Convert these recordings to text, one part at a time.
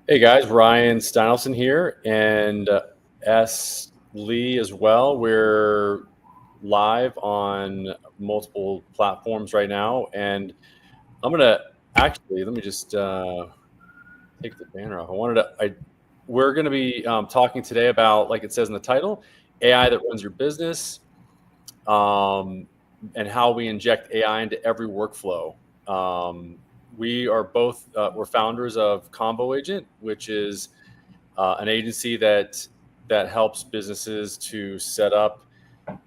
Hey guys, Ryan Steinolfson here, and S. Lee as well. We're live on multiple platforms right now, and I'm gonna actually let me just take the banner off. We're gonna be talking today about, like it says in the title, AI that runs your business, um, and how we inject AI into every workflow. We are both we're founders of Convo Agent, which is an agency that helps businesses to set up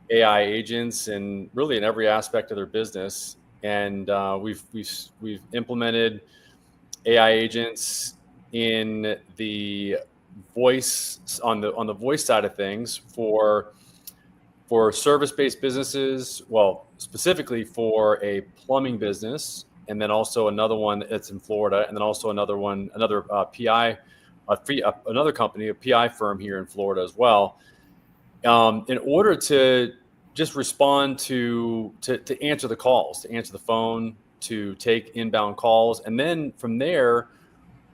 AI agents and really in every aspect of their business. And we've implemented AI agents in the voice side of things for service-based businesses. Well, specifically for a plumbing business, and then also another one that's in Florida, and then also another PI another company, a PI firm here in Florida as well, in order to just respond to answer the calls, to answer the phone, to take inbound calls. And then from there,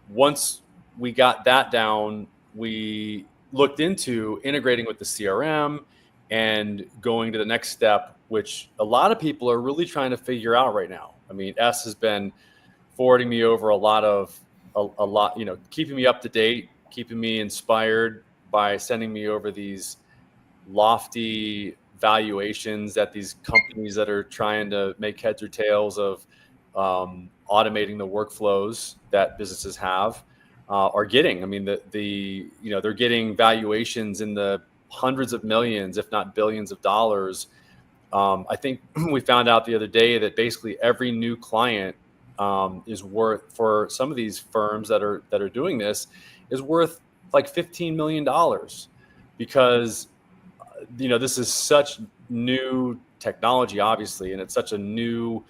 once we got that down, we looked into integrating with the CRM and going to the next step, which a lot of people are really trying to figure out right now. I mean, S has been forwarding me over a lot, keeping me up to date, keeping me inspired by sending me over these lofty valuations that these companies that are trying to make heads or tails of automating the workflows that businesses have are getting. I mean, they're getting valuations in the hundreds of millions, if not billions of dollars. I think we found out the other day that basically every new client is worth, for some of these firms that are doing this, is worth like $15 million, because this is such new technology, obviously, and it's such a new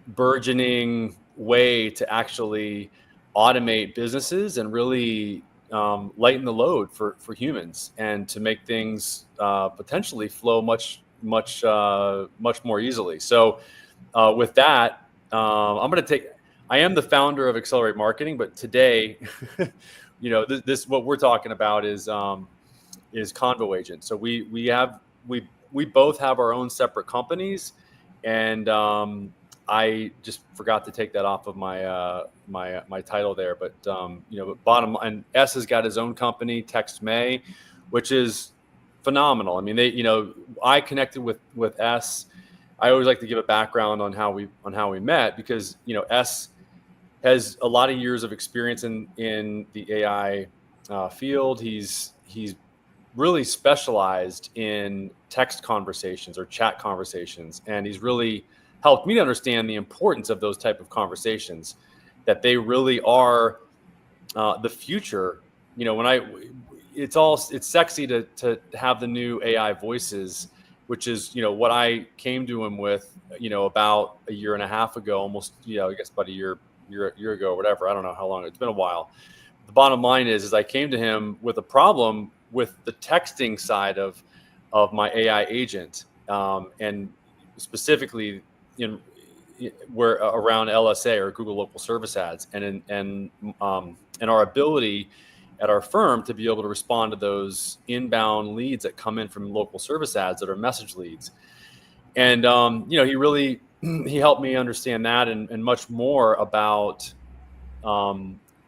burgeoning way to actually automate businesses and really lighten the load for humans, and to make things potentially flow much more easily. So with that, I am the founder of Accelerate Marketing, but today, this what we're talking about is Convo Agent. So we both have our own separate companies, and I just forgot to take that off of my title there. But bottom, and S has got his own company, Text May, which is phenomenal. I mean, I connected with S. I always like to give a background on how we met, because S has a lot of years of experience in the AI field. He's really specialized in text conversations or chat conversations, and he's really helped me to understand the importance of those type of conversations, that they really are the future. It's sexy to have the new AI voices, which is what I came to him with about a year and a half ago, almost, I guess about a year ago or whatever. I don't know how long. It's been a while. The bottom line is I came to him with a problem with the texting side of my AI agent, and specifically where around LSA, or Google Local Service Ads, and our ability at our firm to be able to respond to those inbound leads that come in from local service ads that are message leads. And he helped me understand that, and much more about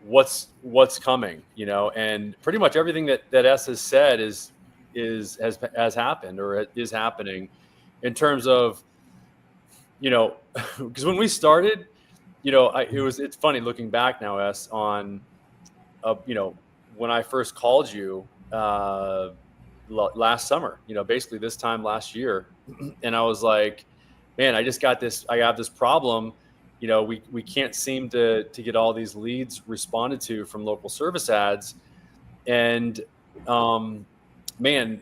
what's coming, and pretty much everything that S has said has happened, or is happening, in terms of, because when we started, it's funny looking back now, S, on when I first called you last summer, basically this time last year, and I was like, man, I have this problem. We can't seem to get all these leads responded to from local service ads. And man,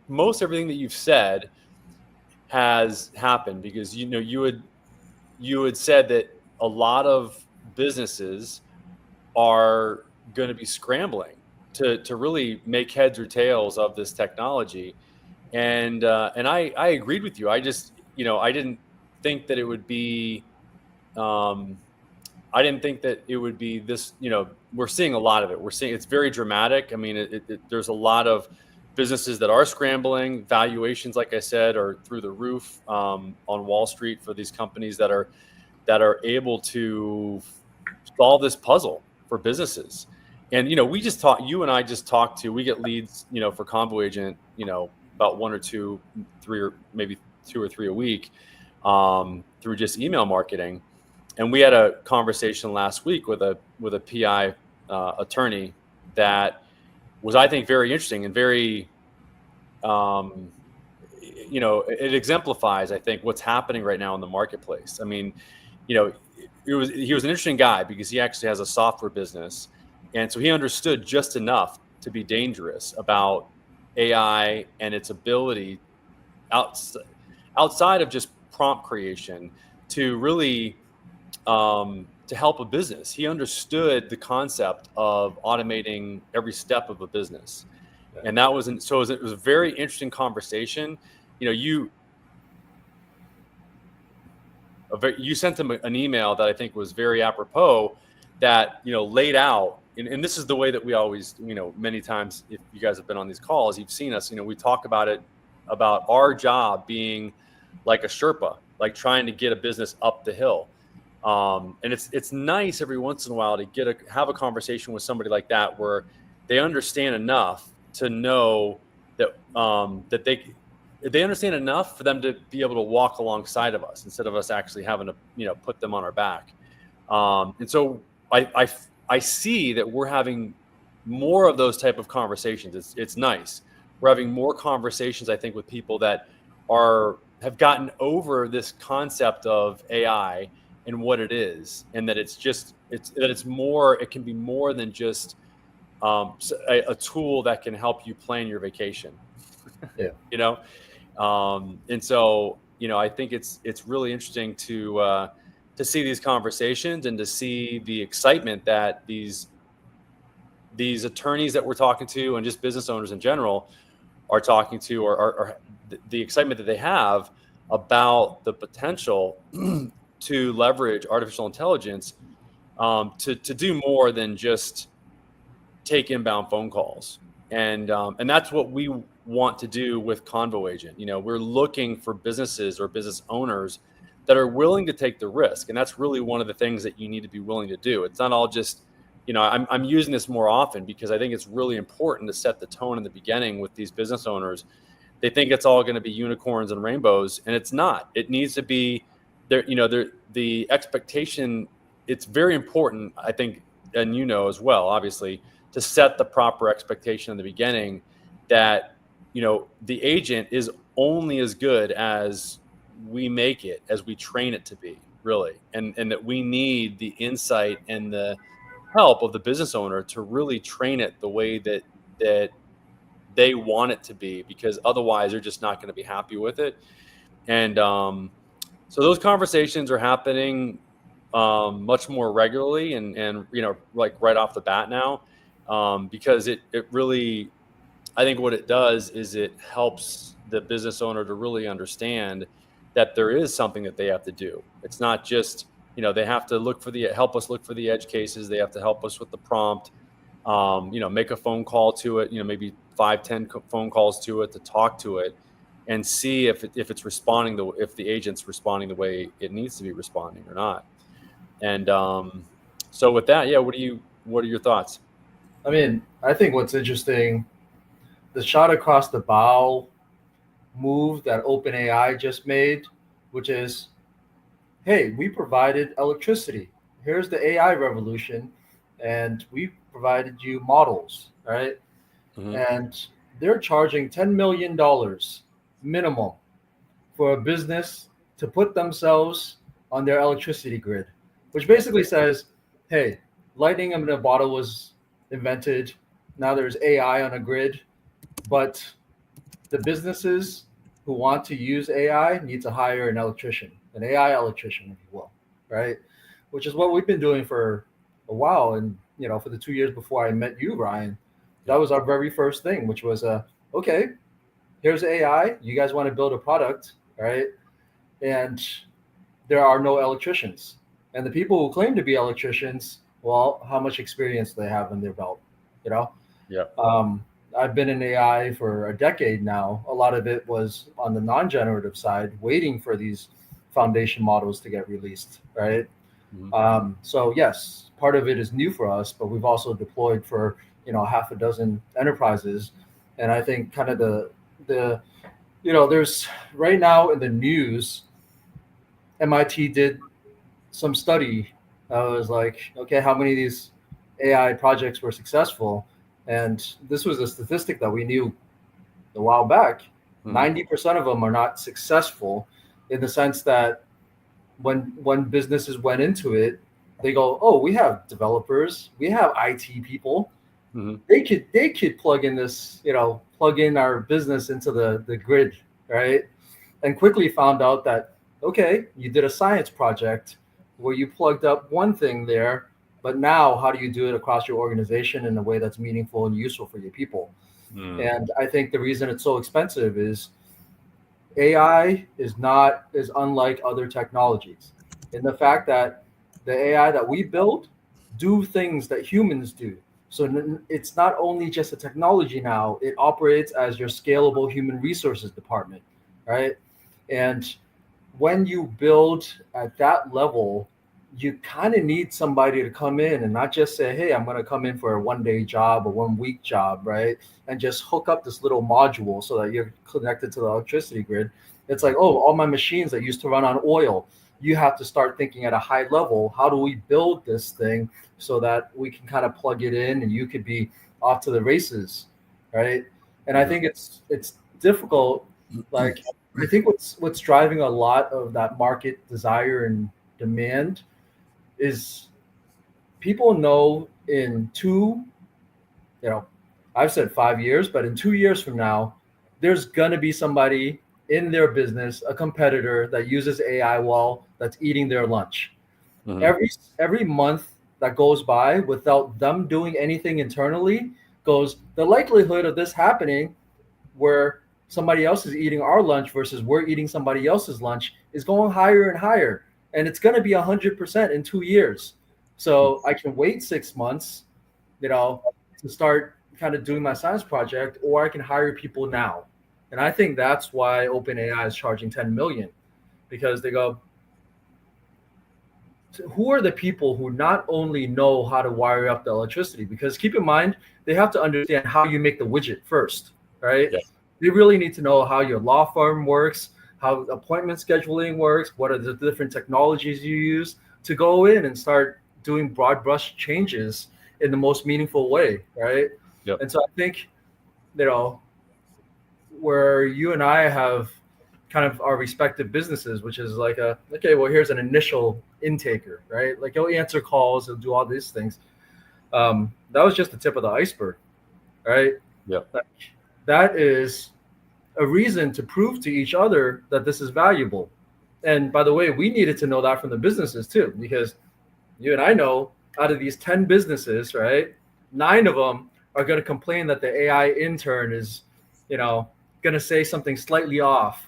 most everything that you've said has happened, because you had said that a lot of businesses are going to be scrambling to really make heads or tails of this technology. And I agreed with you. I just, I didn't think that it would be, I didn't think that it would be this, we're seeing a lot of it. We're seeing it's very dramatic. I mean, there's a lot of businesses that are scrambling. Valuations, like I said, are through the roof on Wall Street for these companies that are able to solve this puzzle for businesses. And, you and I just talked to, we get leads, for Convo Agent, about 1 or 2, 3, or maybe 2 or 3 a week through just email marketing. And we had a conversation last week with a PI attorney that was, I think, very interesting and very, it exemplifies, I think, what's happening right now in the marketplace. I mean, he was an interesting guy because he actually has a software business. And so he understood just enough to be dangerous about AI and its ability outside of just prompt creation to really to help a business. He understood the concept of automating every step of a business. And that was, so it was a very interesting conversation. You sent him an email that I think was very apropos that, laid out, and this is the way that we always, many times, if you guys have been on these calls, you've seen us, we talk about it, about our job being like a Sherpa, like trying to get a business up the hill. And it's nice every once in a while to have a conversation with somebody like that, where they understand enough to know that, that they understand enough for them to be able to walk alongside of us instead of us actually having to, put them on our back. And so I see that we're having more of those type of conversations. It's nice. We're having more conversations, I think, with people that have gotten over this concept of AI and what it is, and that it can be more than just a tool that can help you plan your vacation. Yeah. And so, I think it's really interesting to see these conversations and to see the excitement that these attorneys that we're talking to and just business owners in general are talking to, or the excitement that they have about the potential to leverage artificial intelligence to do more than just take inbound phone calls. And that's what we want to do with Convo Agent. We're looking for businesses or business owners that are willing to take the risk. And that's really one of the things that you need to be willing to do. It's not all just, I'm using this more often because I think it's really important to set the tone in the beginning with these business owners. They think it's all going to be unicorns and rainbows, and it's not. It needs to be there. The expectation, it's very important, I think, and as well, obviously, to set the proper expectation in the beginning that, the agent is only as good as we make it, as we train it to be, really. And that we need the insight and the help of the business owner to really train it the way that they want it to be, because otherwise they're just not going to be happy with it. And so those conversations are happening much more regularly and like right off the bat now, because it really, I think what it does is it helps the business owner to really understand that there is something that they have to do. It's not just, they have to help us look for the edge cases. They have to help us with the prompt, make a phone call to it, maybe 5-10 phone calls to it, to talk to it and see if it's responding, if the agent's responding the way it needs to be responding or not. And so with that, yeah, what are your thoughts? I mean, I think what's interesting, the shot across the bow move that OpenAI just made, which is, hey, we provided electricity. Here's the AI revolution, and we provided you models, right? Mm-hmm. And they're charging $10 million minimum for a business to put themselves on their electricity grid, which basically says, hey, lightning in a bottle was invented. Now there's AI on a grid, but the businesses who want to use AI need to hire an electrician, an AI electrician, if you will, right? Which is what we've been doing for a while. And, for the 2 years before I met you, Ryan, that was our very first thing, which was, okay, here's AI. You guys want to build a product, right? And there are no electricians. And the people who claim to be electricians, well, how much experience do they have in their belt? You know, Yeah. I've been in AI for a decade now. A lot of it was on the non-generative side, waiting for these foundation models to get released, right? So yes, part of it is new for us, but we've also deployed for half a dozen enterprises, and I think kind of the there's right now in the news, MIT did some study that was like, okay, how many of these AI projects were successful? And this was a statistic that we knew a while back. 90% of them are not successful, in the sense that when businesses went into it, they go, oh, we have developers, we have IT people. They could plug in this, plug in our business into the grid, right? And quickly found out that, okay, you did a science project where you plugged up one thing there, but now how do you do it across your organization in a way that's meaningful and useful for your people? And I think the reason it's so expensive is AI is unlike other technologies in the fact that the AI that we build do things that humans do. So it's not only just a technology now, it operates as your scalable human resources department, right? And when you build at that level, you kind of need somebody to come in and not just say, hey, I'm going to come in for a 1-day job or 1-week job, right? And just hook up this little module so that you're connected to the electricity grid. It's like, oh, all my machines that used to run on oil, you have to start thinking at a high level, how do we build this thing so that we can kind of plug it in and you could be off to the races, right? And I think it's difficult. Like, I think what's driving a lot of that market desire and demand is people know in I've said 5 years, but in 2 years from now, there's gonna be somebody in their business, a competitor that uses AI well, that's eating their lunch. Every month that goes by without them doing anything internally goes, the likelihood of this happening where somebody else is eating our lunch versus we're eating somebody else's lunch is going higher and higher. And it's going to be 100% in 2 years. So I can wait 6 months, to start kind of doing my science project, or I can hire people now. And I think that's why OpenAI is charging 10 million, because they go, who are the people who not only know how to wire up the electricity? Because keep in mind, they have to understand how you make the widget first, right? Yeah. They really need to know how your law firm works, how appointment scheduling works, what are the different technologies you use to go in and start doing broad brush changes in the most meaningful way, right? Yep. And so I think, where you and I have kind of our respective businesses, which is like okay, well, here's an initial intaker, right? Like, you'll answer calls, you'll do all these things. That was just the tip of the iceberg, right? Yep. That is a reason to prove to each other that this is valuable. And by the way, we needed to know that from the businesses too, because you and I know out of these 10 businesses, right, 9 of them are going to complain that the AI intern is, going to say something slightly off.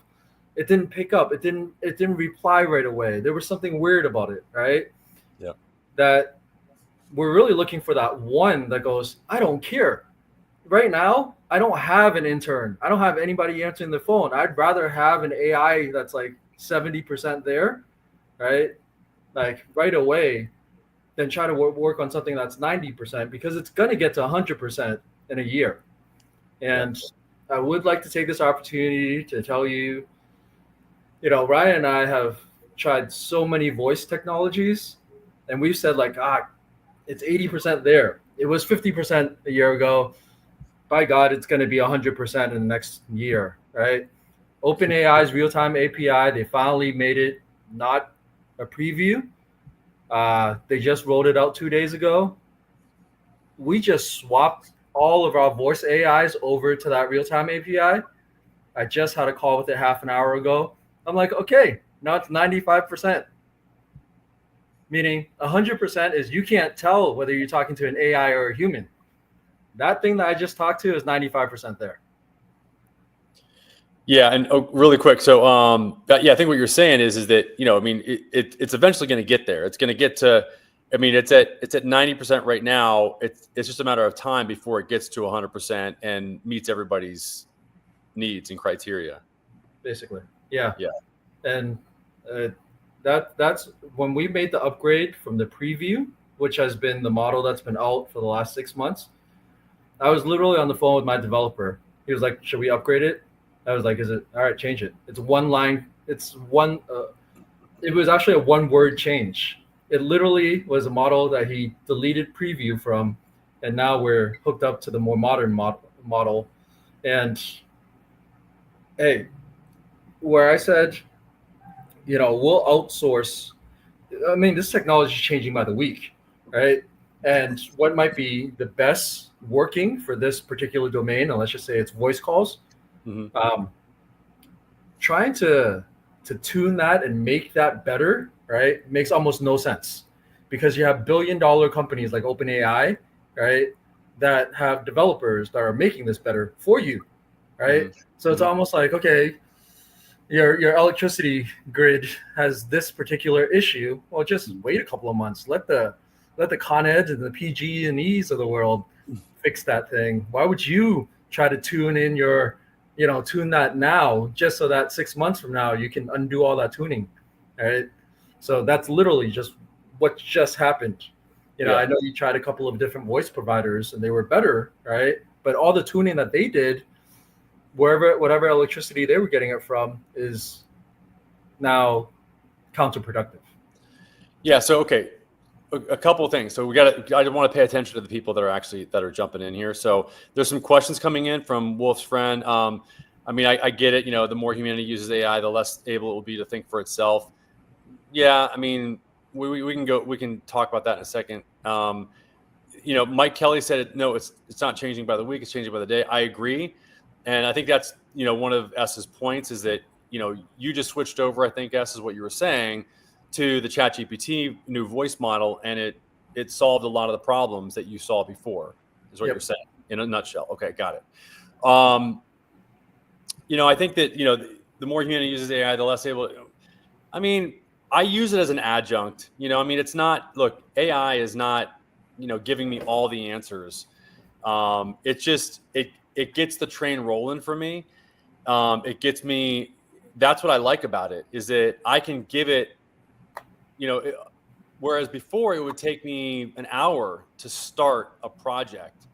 It didn't pick up. It didn't reply right away. There was something weird about it, right? Yeah. That we're really looking for that one that goes, I don't care. Right now, I don't have an intern. I don't have anybody answering the phone. I'd rather have an AI that's like 70% there, right? Like right away, than try to work on something that's 90%, because it's going to get to 100% in a year. And I would like to take this opportunity to tell you, Ryan and I have tried so many voice technologies, and we've said like, it's 80% there. It was 50% a year ago. By God, it's going to be 100% in the next year, right? OpenAI's real-time API, they finally made it not a preview. They just rolled it out 2 days ago. We just swapped all of our voice AIs over to that real-time API. I just had a call with it half an hour ago. I'm like, okay, now it's 95%. Meaning 100% is you can't tell whether you're talking to an AI or a human. That thing that I just talked to is 95% there. Yeah, and really quick. So, yeah, I think what you're saying is that I mean, it's eventually going to get there. It's going to get to. I mean, it's at 90% right now. It's just a matter of time before it gets to 100% and meets everybody's needs and criteria. Basically. Yeah. Yeah. And uh, that's when we made the upgrade from the preview, which has been the model that's been out for the last 6 months. I was literally on the phone with my developer. He was like, "Should we upgrade it?" I was like, "Is it all right? Change it. It's one line. It's one. It was actually a one-word change. It literally was a model that he deleted preview from, and now we're hooked up to the more modern model. And hey, where I said, we'll outsource. I mean, this technology is changing by the week, right? And what might be the best working for this particular domain, and let's just say it's voice calls, Mm-hmm. trying to tune that and make that better, right, makes almost no sense because you have billion-dollar companies like OpenAI, right, that have developers that are making this better for you, right? Mm-hmm. So it's almost like, okay, your electricity grid has this particular issue. Well, just wait a couple of months. Let the Con Eds and the PG and E's of the world fix that thing. Why would you try to tune in tune that now just so that 6 months from now you can undo all that tuning, right? So that's literally just what just happened. Yeah. I know you tried a couple of different voice providers and they were better, right? But all the tuning that they did, whatever electricity they were getting it from, is now counterproductive. Yeah. So, okay. A couple of things. So I want to pay attention to the people that are jumping in here. So there's some questions coming in from Wolf's friend. I mean, I get it. The more humanity uses AI, the less able it will be to think for itself. Yeah. I mean, we can talk about that in a second. Mike Kelly said, no, it's not changing by the week. It's changing by the day. I agree. And I think that's, one of S's points is that, you just switched over, I think, S is what you were saying, to the ChatGPT new voice model, and it solved a lot of the problems that you saw before, is what you're saying in a nutshell. Okay, got it. I think that, the more humanity uses AI, the less able. I mean, I use it as an adjunct. I mean, it's not. Look, AI is not, giving me all the answers. It's just it gets the train rolling for me. It gets me. That's what I like about it, is that I can give it. Whereas before it would take me an hour to start a project,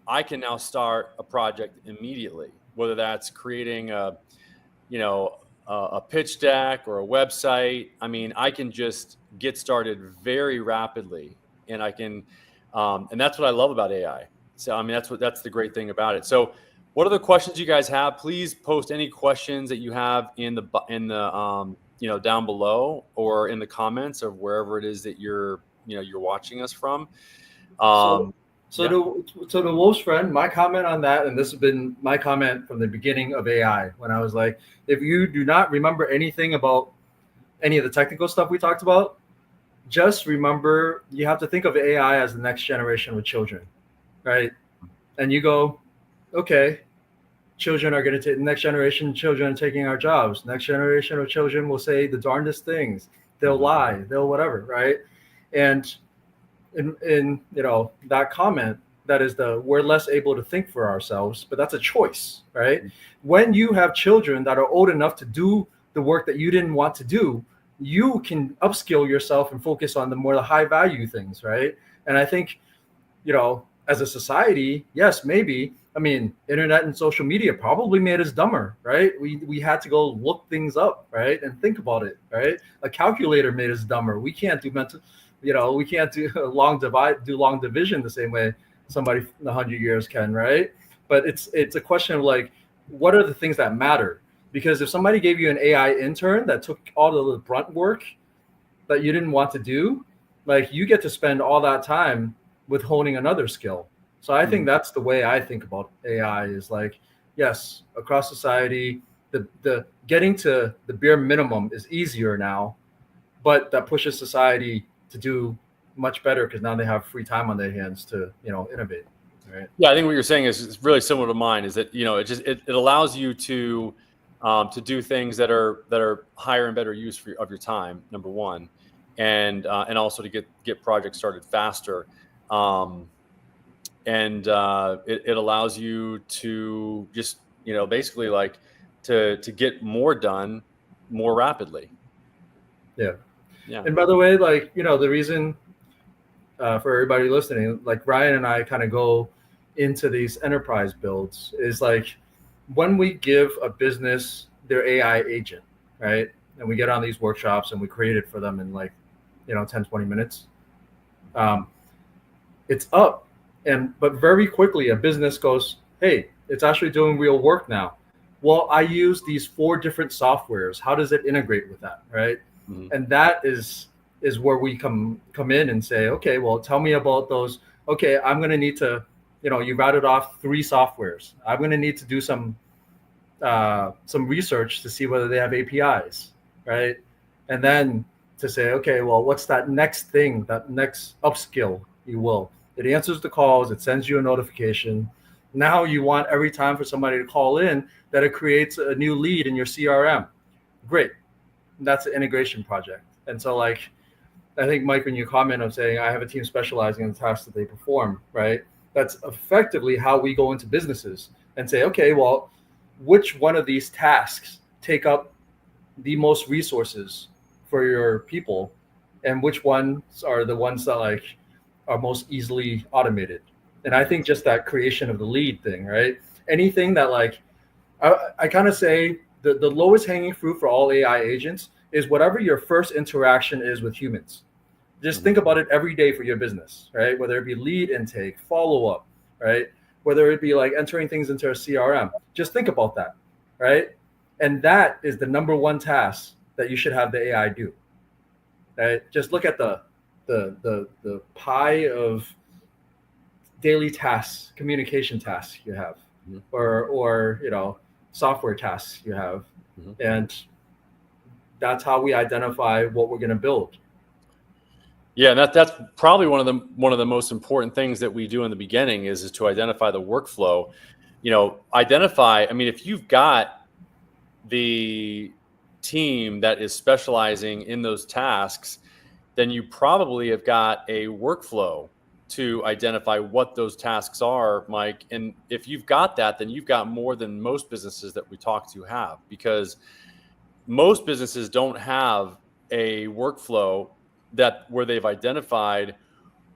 I can now start a project immediately, whether that's creating a pitch deck or a website. I mean, I can just get started very rapidly, and I can, and that's what I love about AI. So, I mean, that's the great thing about it. So, what other questions you guys have? Please post any questions that you have in the down below or in the comments of wherever it is that you're watching us from. So the Wolf's friend, my comment on that, and this has been my comment from the beginning of AI, when I was like, if you do not remember anything about any of the technical stuff we talked about, just remember you have to think of AI as the next generation with children, right? And you go, okay, children are going to take the next generation of children taking our jobs. Next generation of children will say the darndest things. They'll lie. They'll whatever, right? And in that comment, that is we're less able to think for ourselves, but that's a choice, right? When you have children that are old enough to do the work that you didn't want to do, you can upskill yourself and focus on the high value things, right? And I think, as a society, yes, maybe. I mean, internet and social media probably made us dumber, right? We had to go look things up, right, and think about it, right? A calculator made us dumber. We can't do we can't do long division the same way somebody in 100 years can, right? But it's a question of like, what are the things that matter? Because if somebody gave you an AI intern that took all the brunt work that you didn't want to do, like, you get to spend all that time with honing another skill. So I think that's the way I think about AI, is like, yes, across society, the getting to the bare minimum is easier now, but that pushes society to do much better because now they have free time on their hands to, innovate. Right. Yeah, I think what you're saying is really similar to mine. Is that it allows you to to do things that are higher and better use of your time. Number one, and also to get projects started faster. It allows you to just basically like to get more done more rapidly. Yeah. Yeah. And by the way, like, the reason for everybody listening, like Ryan and I kind of go into these enterprise builds is like when we give a business their AI agent, right? And we get on these workshops and we create it for them in like, 10, 20 minutes. It's up. But very quickly a business goes, hey, it's actually doing real work now. Well, I use these 4 different softwares. How does it integrate with that, right? Mm-hmm. And that is where we come in and say, okay, well, tell me about those. Okay, I'm going to need to, you routed off 3 softwares. I'm going to need to do some research to see whether they have APIs, right? And then to say, okay, well, what's that next thing, that next upskill, you will. It answers the calls, it sends you a notification. Now you want every time for somebody to call in that it creates a new lead in your CRM. Great. That's an integration project. And so like, I think, Mike, when you comment of saying I have a team specializing in the tasks that they perform, right? That's effectively how we go into businesses and say, okay, well, which one of these tasks take up the most resources for your people, and which ones are the ones that like are most easily automated? And I think just that creation of the lead thing, right? Anything that like, I kind of say the lowest hanging fruit for all AI agents is whatever your first interaction is with humans. Just think about it every day for your business, right? Whether it be lead intake, follow up, right? Whether it be like entering things into a CRM, just think about that, right? And that is the number one task that you should have the AI do, right? Just look at the pie of daily tasks, communication tasks you have, Mm-hmm. or software tasks you have, Mm-hmm. and that's how we identify what we're going to build. Yeah, and that's probably one of the most important things that we do in the beginning is to identify the workflow. Identify. I mean, if you've got the team that is specializing in those tasks, then you probably have got a workflow to identify what those tasks are, Mike. And if you've got that, then you've got more than most businesses that we talk to have, because most businesses don't have a workflow where they've identified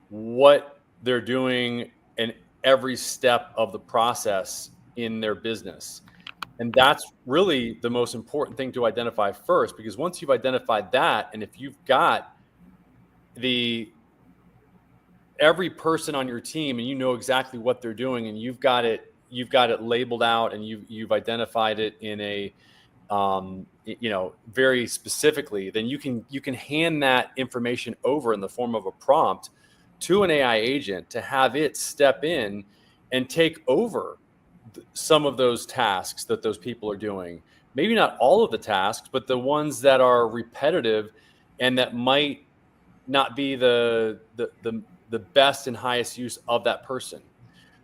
what they're doing in every step of the process in their business. And that's really the most important thing to identify first, because once you've identified that, and if you've got every person on your team and you know exactly what they're doing, and you've got it labeled out, and you've identified it in a very specifically, then you can hand that information over in the form of a prompt to an AI agent to have it step in and take over some of those tasks that those people are doing. Maybe not all of the tasks, but the ones that are repetitive and that might not be the best and highest use of that person.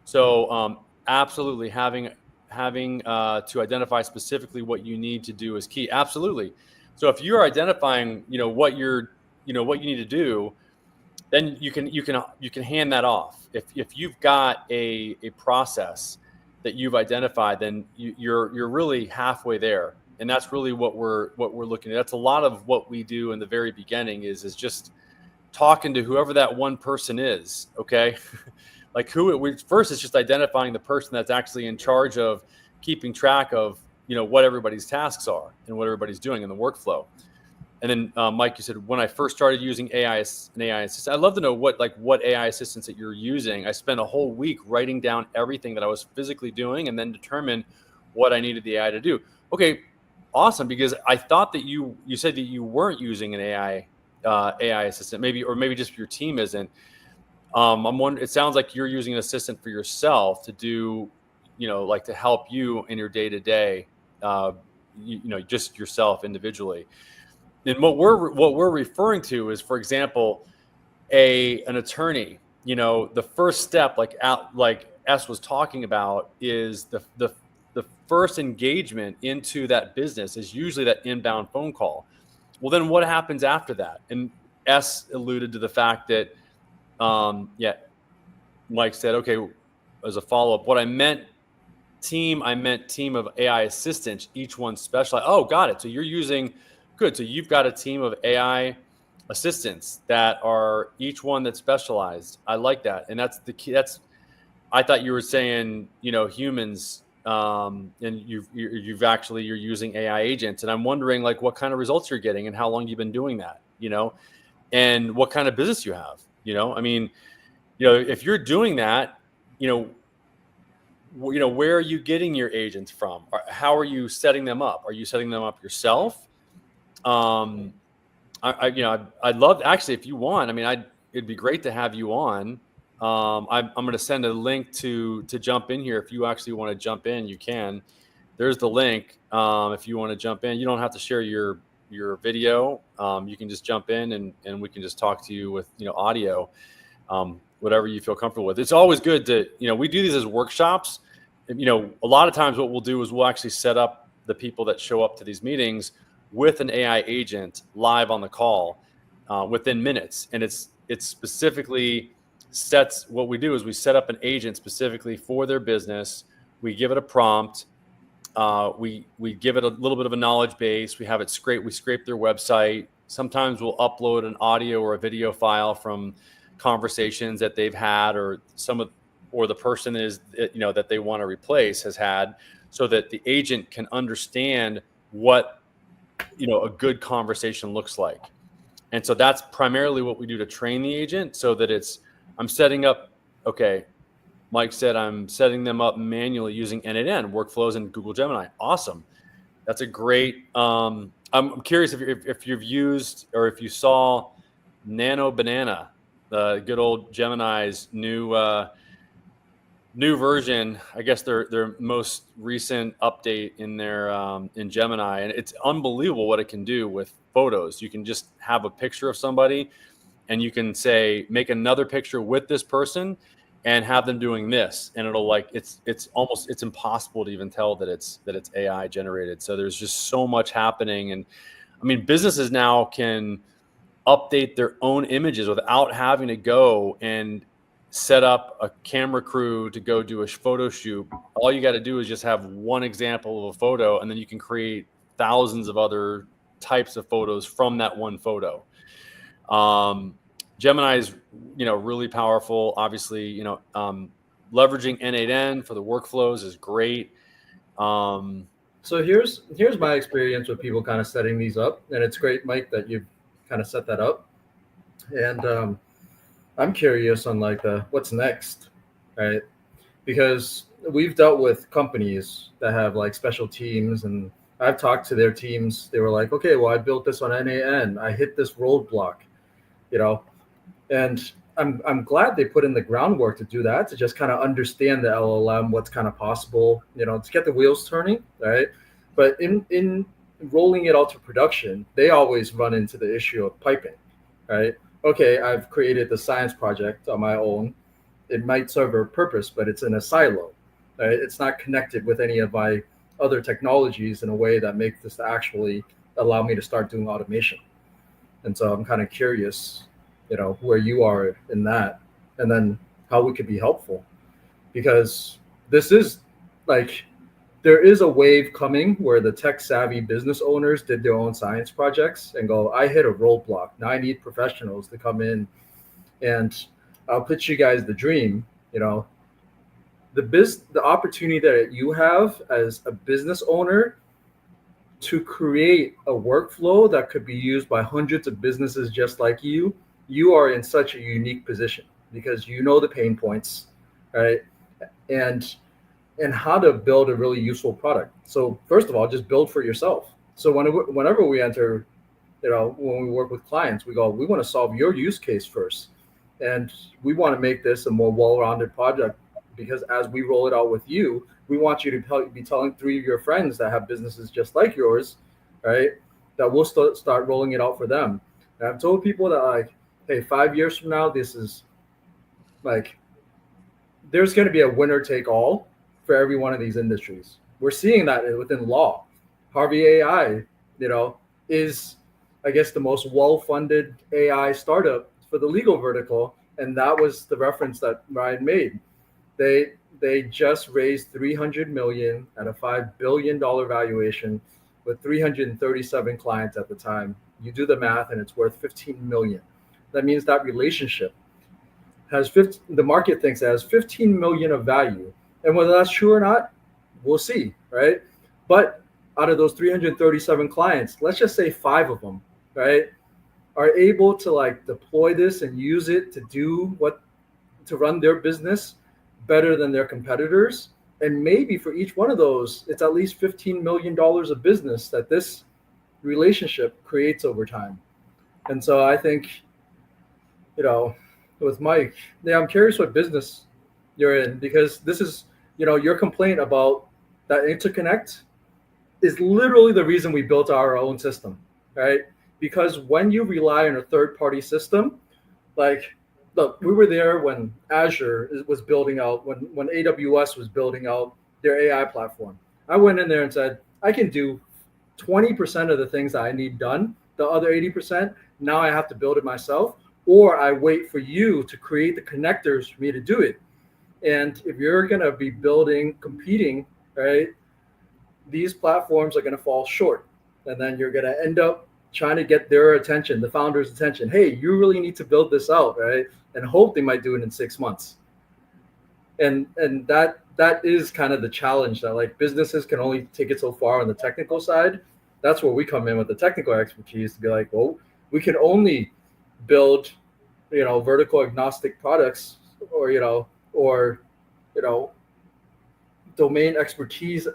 So absolutely having to identify specifically what you need to do is key. Absolutely. So if you're identifying, what you need to do, then you can hand that off. If you've got a process that you've identified, then you're really halfway there. And that's really what we're looking at. That's a lot of what we do in the very beginning is just talking to whoever that one person is. Okay. Like first it's just identifying the person that's actually in charge of keeping track of, what everybody's tasks are and what everybody's doing in the workflow. And then Mike, you said when I first started using an AI assistant, I'd love to know what AI assistants that you're using. I spent a whole week writing down everything that I was physically doing and then determine what I needed the AI to do. Okay, awesome. Because I thought that you said that you weren't using an AI assistant, maybe just your team isn't. I'm wondering, it sounds like you're using an assistant for yourself to do, like to help you in your day to day, just yourself individually. And what we're referring to is, for example, an attorney. The first step, like Es was talking about, is the first engagement into that business is usually that inbound phone call. Well, then what happens after that? And S alluded to the fact that, Mike said, okay, as a follow-up, what I meant team of AI assistants, each one specialized. Oh, got it. So you're using, good. So you've got a team of AI assistants that are each one that's specialized. I like that. And that's the key. I thought you were saying, humans, and you're using AI agents. And I'm wondering like what kind of results you're getting and how long you've been doing that, and what kind of business you have, I mean, if you're doing that, where are you getting your agents from? How are you setting them up? Are you setting them up yourself? I'd love, actually, if you want, it'd be great to have you on. I'm going to send a link to jump in here. If you actually want to jump in, you can. There's the link. If you want to jump in, you don't have to share your video. You can just jump in and we can just talk to you with, audio. Whatever you feel comfortable with. It's always good to, we do these as workshops. A lot of times what we'll do is we'll actually set up the people that show up to these meetings with an AI agent live on the call within minutes. And it's specifically sets, what we do is we set up an agent specifically for their business. We give it a prompt. We give it a little bit of a knowledge base. We have it scrape their website. Sometimes we'll upload an audio or a video file from conversations that they've had, or the person is, that they want to replace has had, so that the agent can understand what, a good conversation looks like. And so that's primarily what we do to train the agent, so that I'm setting up, okay, Mike said I'm setting them up manually using N8N workflows in Google Gemini. Awesome. That's a great, I'm curious if you've used, or if you saw Nano Banana, the good old Gemini's new version. I guess their most recent update in their in Gemini, and it's unbelievable what it can do with photos. You can just have a picture of somebody, and you can say make another picture with this person, and have them doing this, and it'll it's impossible to even tell that it's AI generated. So there's just so much happening, and businesses now can update their own images without having to go and set up a camera crew to go do a photo shoot. All you got to do is just have one example of a photo, and then you can create thousands of other types of photos from that one photo. Gemini is, really powerful. Obviously, leveraging N8N for the workflows is great. So here's my experience with people kind of setting these up, and it's great, Mike, that you've kind of set that up. And I'm curious on what's next, right? Because we've dealt with companies that have special teams, and I've talked to their teams. They were like, okay, well, I built this on N8N. I hit this roadblock, and I'm glad they put in the groundwork to do that, to just kind of understand the LLM, what's kind of possible, to get the wheels turning, right? But in rolling it out to production, they always run into the issue of piping, right? Okay, I've created the science project on my own. It might serve a purpose, but it's in a silo, right? It's not connected with any of my other technologies in a way that makes this actually allow me to start doing automation. And so I'm kind of curious, where you are in that, and then how we could be helpful, because this is there is a wave coming where the tech savvy business owners did their own science projects and go, I hit a roadblock. Now I need professionals to come in, and I'll pitch you guys the dream. The opportunity that you have as a business owner to create a workflow that could be used by hundreds of businesses just like you are in such a unique position, because you know the pain points, right? And how to build a really useful product. So first of all, just build for yourself. So whenever we enter, when we work with clients, we want to solve your use case first. And we want to make this a more well-rounded project, because as we roll it out with you, we want you to be telling 3 of your friends that have businesses just like yours, right? That we'll start rolling it out for them. And I've told people that hey, 5 years from now, this is there's going to be a winner take all for every one of these industries. we're seeing that within law. Harvey AI, is, I guess, the most well-funded AI startup for the legal vertical, and that was the reference that Ryan made. They just raised 300 million at a $5 billion valuation with 337 clients at the time. You do the math, and it's worth 15 million. That means that relationship has the market thinks it has 15 million of value, and whether that's true or not, we'll see, right? But out of those 337 clients, let's just say 5 of them, right, are able to like deploy this and use it to run their business better than their competitors. And maybe for each one of those, it's at least $15 million of business that this relationship creates over time. And so I think, with Mike, I'm curious what business you're in, because this is, your complaint about that interconnect is literally the reason we built our own system, right? Because when you rely on a third-party system, like, look, we were there when Azure was building out, when AWS was building out their AI platform. I went in there and said, I can do 20% of the things that I need done. The other 80%, now I have to build it myself, or I wait for you to create the connectors for me to do it. And if you're going to be competing, right, these platforms are going to fall short. And then you're going to end up trying to get their attention, the founder's attention. Hey, you really need to build this out, right? And hope they might do it in 6 months. And that is kind of the challenge, that like businesses can only take it so far on the technical side. That's where we come in with the technical expertise to be like, well, we can only build, vertical agnostic products, or domain expertise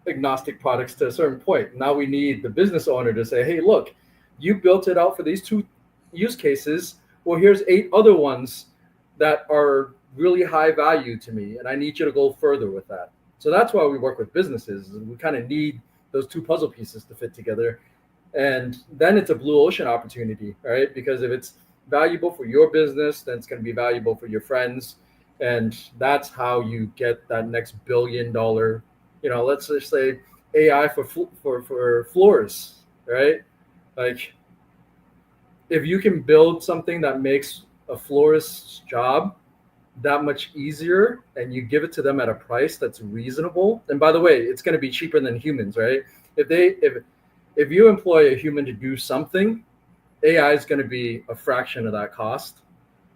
agnostic products to a certain point. Now we need the business owner to say, hey, look, you built it out for these 2 use cases. Well, here's 8 other ones that are really high value to me, and I need you to go further with that. So that's why we work with businesses. We kind of need those 2 puzzle pieces to fit together. And then it's a blue ocean opportunity, right? Because if it's valuable for your business, then it's going to be valuable for your friends. And that's how you get that next $1 billion, let's just say AI for floors, right? Like, if you can build something that makes a florist's job that much easier, and you give it to them at a price that's reasonable, and by the way, it's going to be cheaper than humans, right? If you employ a human to do something, AI is going to be a fraction of that cost,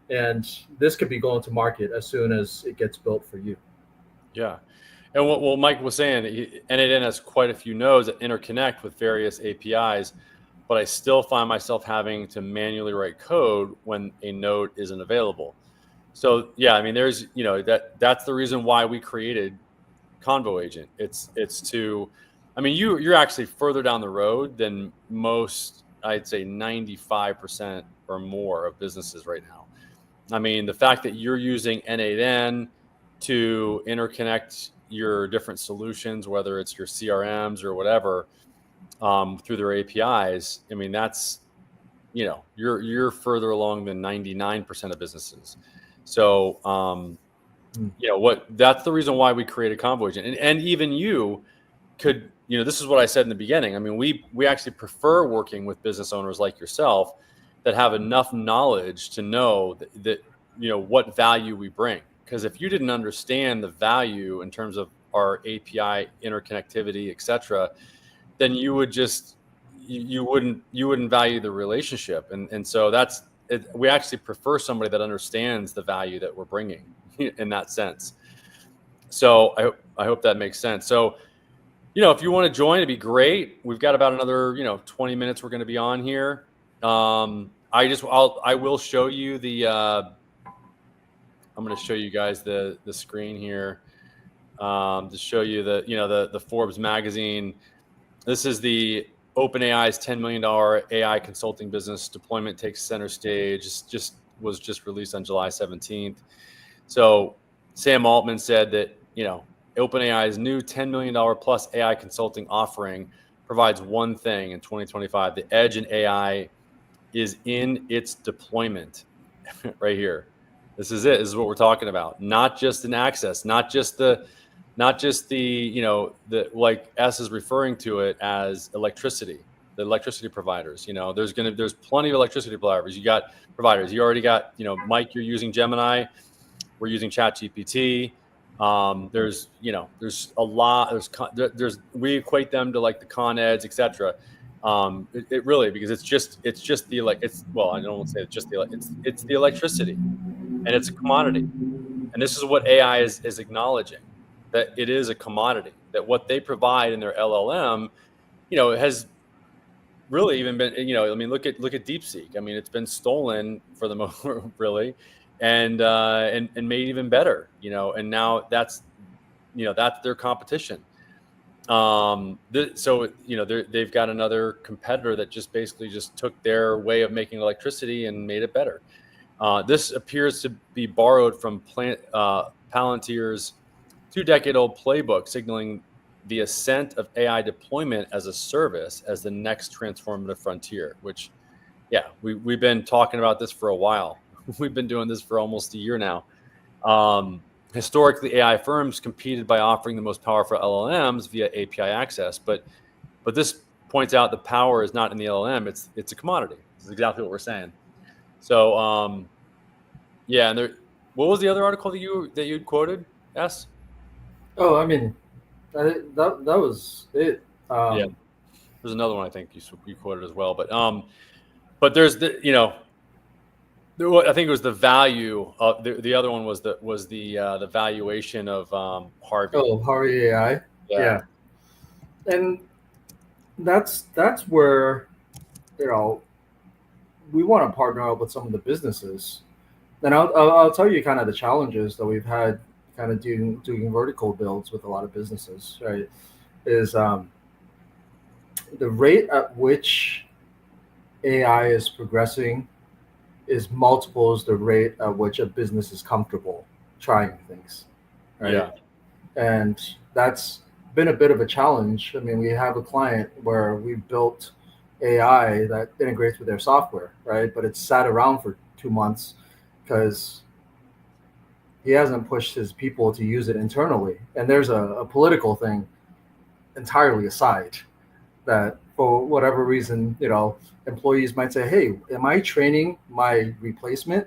and this could be going to market as soon as it gets built for you. Yeah. And what Mike was saying, N8N has quite a few nodes that interconnect with various APIs, but I still find myself having to manually write code when a node isn't available. So yeah, I mean, there's, that's the reason why we created Convo Agent. It's to, I mean, you're actually further down the road than most, I'd say 95% or more of businesses right now. I mean, the fact that you're using N8N to interconnect your different solutions, whether it's your CRMs or whatever, through their APIs, I mean, that's, you're further along than 99% of businesses. So, that's the reason why we created Convo Agent. And even you could, this is what I said in the beginning. I mean, we actually prefer working with business owners like yourself that have enough knowledge to know that what value we bring. Because if you didn't understand the value in terms of our API interconnectivity, et cetera, then you would just, you wouldn't value the relationship. And so that's it. We actually prefer somebody that understands the value that we're bringing in that sense. So I hope that makes sense. So, if you want to join, it'd be great. We've got about another, 20 minutes we're going to be on here. I will show you I'm going to show you guys the screen here, to show you the Forbes magazine. This is the OpenAI's $10 million AI consulting business deployment takes center stage. Was just released on July 17th. So Sam Altman said that, OpenAI's new $10 million plus AI consulting offering provides one thing in 2025. The edge in AI is in its deployment. Right here. This is it. This is what we're talking about. Not just an access, not just the not just the like S is referring to it as electricity, the electricity providers. There's plenty of electricity providers. You already got, Mike, you're using Gemini, we're using ChatGPT. There's a lot. We equate them to like the Con Eds, etc. It really, because it's just the I don't want to say it's just it's the electricity, and it's a commodity. And this is what AI is acknowledging, that it is a commodity, that what they provide in their LLM, it has really even been, look at DeepSeek. I mean, it's been stolen for the most, really, and made even better, and now that's their competition. So they've got another competitor that just basically just took their way of making electricity and made it better. This appears to be borrowed from Palantir's 2-decade-old playbook, signaling the ascent of AI deployment as a service as the next transformative frontier. Which, we've been talking about this for a while. We've been doing this for almost a year now. Historically, AI firms competed by offering the most powerful LLMs via API access, but this points out the power is not in the LLM; it's a commodity. It's exactly what we're saying. So, and what was the other article that you'd quoted? Yes. Oh, I mean, that was it. There's another one I think you quoted as well, but there's I think it was the value of the other one was the valuation of Harvey. Oh, Harvey AI. Yeah. And that's where we want to partner up with some of the businesses. And I'll tell you kind of the challenges that we've had kind of doing vertical builds with a lot of businesses, right? Is the rate at which AI is progressing is multiples the rate at which a business is comfortable trying things, right? Yeah. And that's been a bit of a challenge. I mean, we have a client where we built AI that integrates with their software, right? But it's sat around for 2 months because he hasn't pushed his people to use it internally. And there's a political thing entirely aside that for whatever reason, employees might say, hey, am I training my replacement?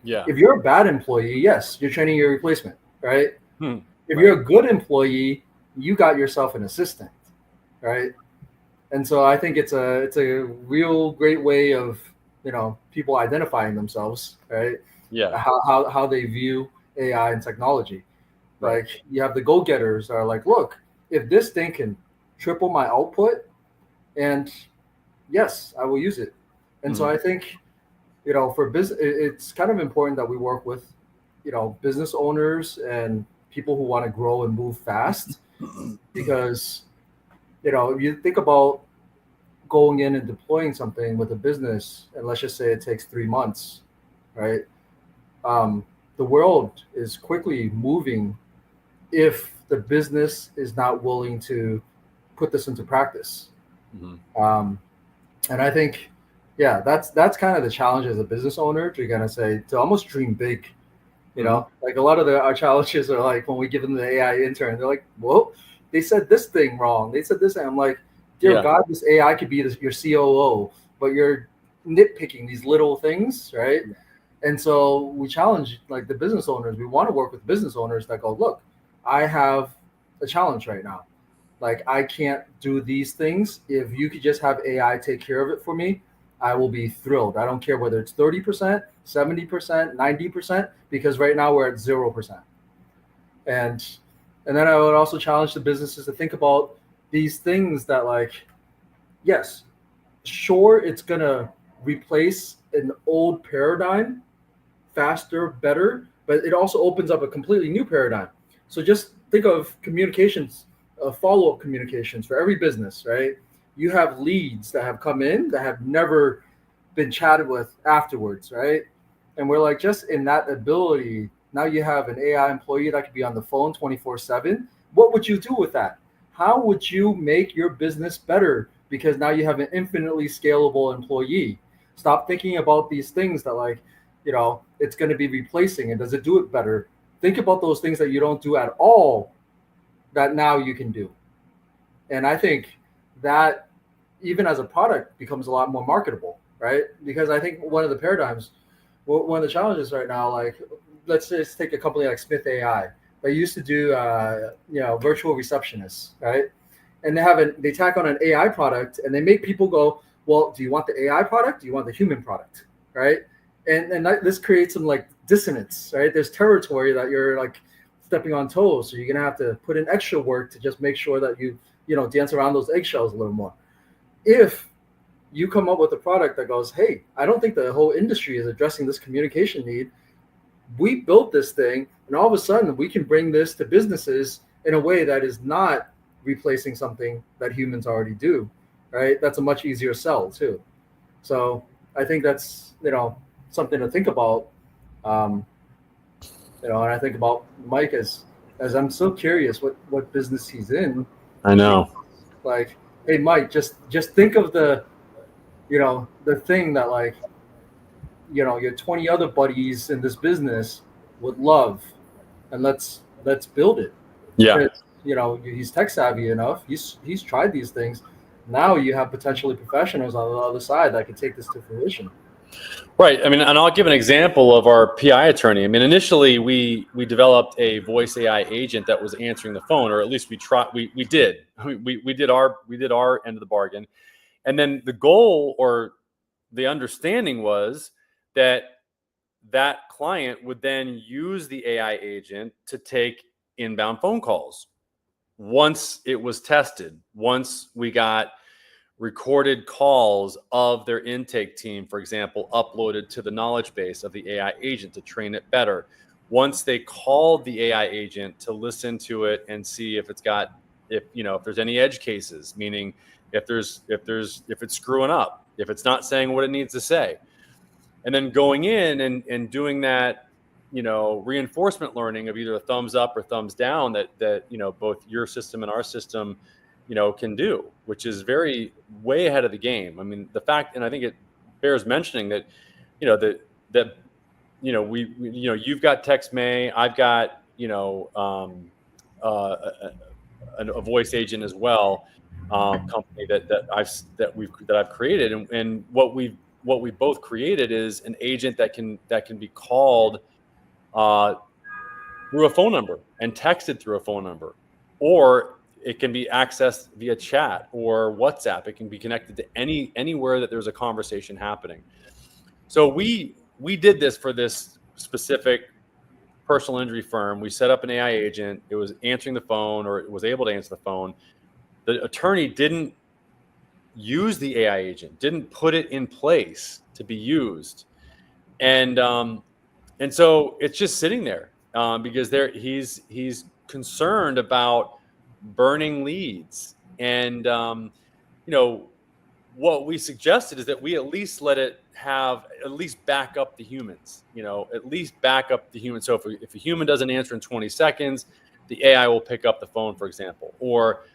Yeah. If you're a bad employee, yes, you're training your replacement, right? If Right. you're a good employee, you got yourself an assistant, right? And so I think it's a real great way of, people identifying themselves, right? Yeah. How they view AI and technology. Right. Like you have the go-getters that are like, look, if this thing can triple my output, and yes, I will use it. And so I think, for business, it's kind of important that we work with, business owners and people who want to grow and move fast, because, if you think about going in and deploying something with a business, and let's just say it takes 3 months, right? The world is quickly moving if the business is not willing to put this into practice. And I think, that's kind of the challenge as a business owner to almost dream big. Like a lot of our challenges are like when we give them the AI intern, they're like, whoa, they said this thing wrong. They said this, and I'm like, dear God, this AI could be your COO, but you're nitpicking these little things, right? Yeah. And so we challenge like the business owners. We want to work with business owners that go, look, I have a challenge right now. Like I can't do these things. If you could just have AI take care of it for me, I will be thrilled. I don't care whether it's 30%, 70%, 90%, because right now we're at 0%. And then I would also challenge the businesses to think about these things that, like, yes, sure, it's going to replace an old paradigm faster, better, but it also opens up a completely new paradigm. So just think of communications, follow-up communications for every business, right? You have leads that have come in that have never been chatted with afterwards, right? And we're like, just in that ability, now you have an AI employee that could be on the phone 24/7. What would you do with that? How would you make your business better? Because now you have an infinitely scalable employee. Stop thinking about these things that, like, it's going to be replacing, and does it do it better? Think about those things that you don't do at all that now you can do. And I think that even as a product becomes a lot more marketable, right? Because I think one of the paradigms, one of the challenges right now, like let's just take a company like Smith AI. They used to do, virtual receptionists, right? And they tack on an AI product, and they make people go, well, do you want the AI product? Do you want the human product, right? This creates some like dissonance, right? There's territory that you're like stepping on toes, so you're gonna have to put in extra work to just make sure that you dance around those eggshells a little more. If you come up with a product that goes, hey, I don't think the whole industry is addressing this communication need. We built this thing, and all of a sudden we can bring this to businesses in a way that is not replacing something that humans already do, right? That's a much easier sell too. So I think that's something to think about. And I think about Mike as I'm so curious what business he's in. I know. Like, hey, Mike, just think of the thing that like, your 20 other buddies in this business would love, and let's build it. Yeah. He's tech savvy enough. He's tried these things. Now you have potentially professionals on the other side that can take this to fruition. Right. I mean, and I'll give an example of our PI attorney. I mean, initially we developed a voice AI agent that was answering the phone, or at least we tried. We did. We did our end of the bargain, and then the goal or the understanding was that client would then use the AI agent to take inbound phone calls. Once it was tested, once we got recorded calls of their intake team, for example, uploaded to the knowledge base of the AI agent to train it better. Once they called the AI agent to listen to it and see if there's any edge cases, meaning if it's screwing up, if it's not saying what it needs to say. And then going in and doing that, reinforcement learning of either a thumbs up or thumbs down that both your system and our system can do, which is way ahead of the game. I mean, the fact, and I think it bears mentioning that, you've got Text May, I've got, a voice agent as well, company that I've created. And what we both created is an agent that can be called through a phone number and texted through a phone number, or it can be accessed via chat or WhatsApp. It can be connected to anywhere that there's a conversation happening. So we did this for this specific personal injury firm. We set up an AI agent. It was answering the phone, or it was able to answer the phone. The attorney didn't use the AI agent, didn't put it in place to be used. And so it's just sitting there because he's concerned about burning leads. And, what we suggested is that we at least let it back up the humans, So if a human doesn't answer in 20 seconds, the AI will pick up the phone, for example, or,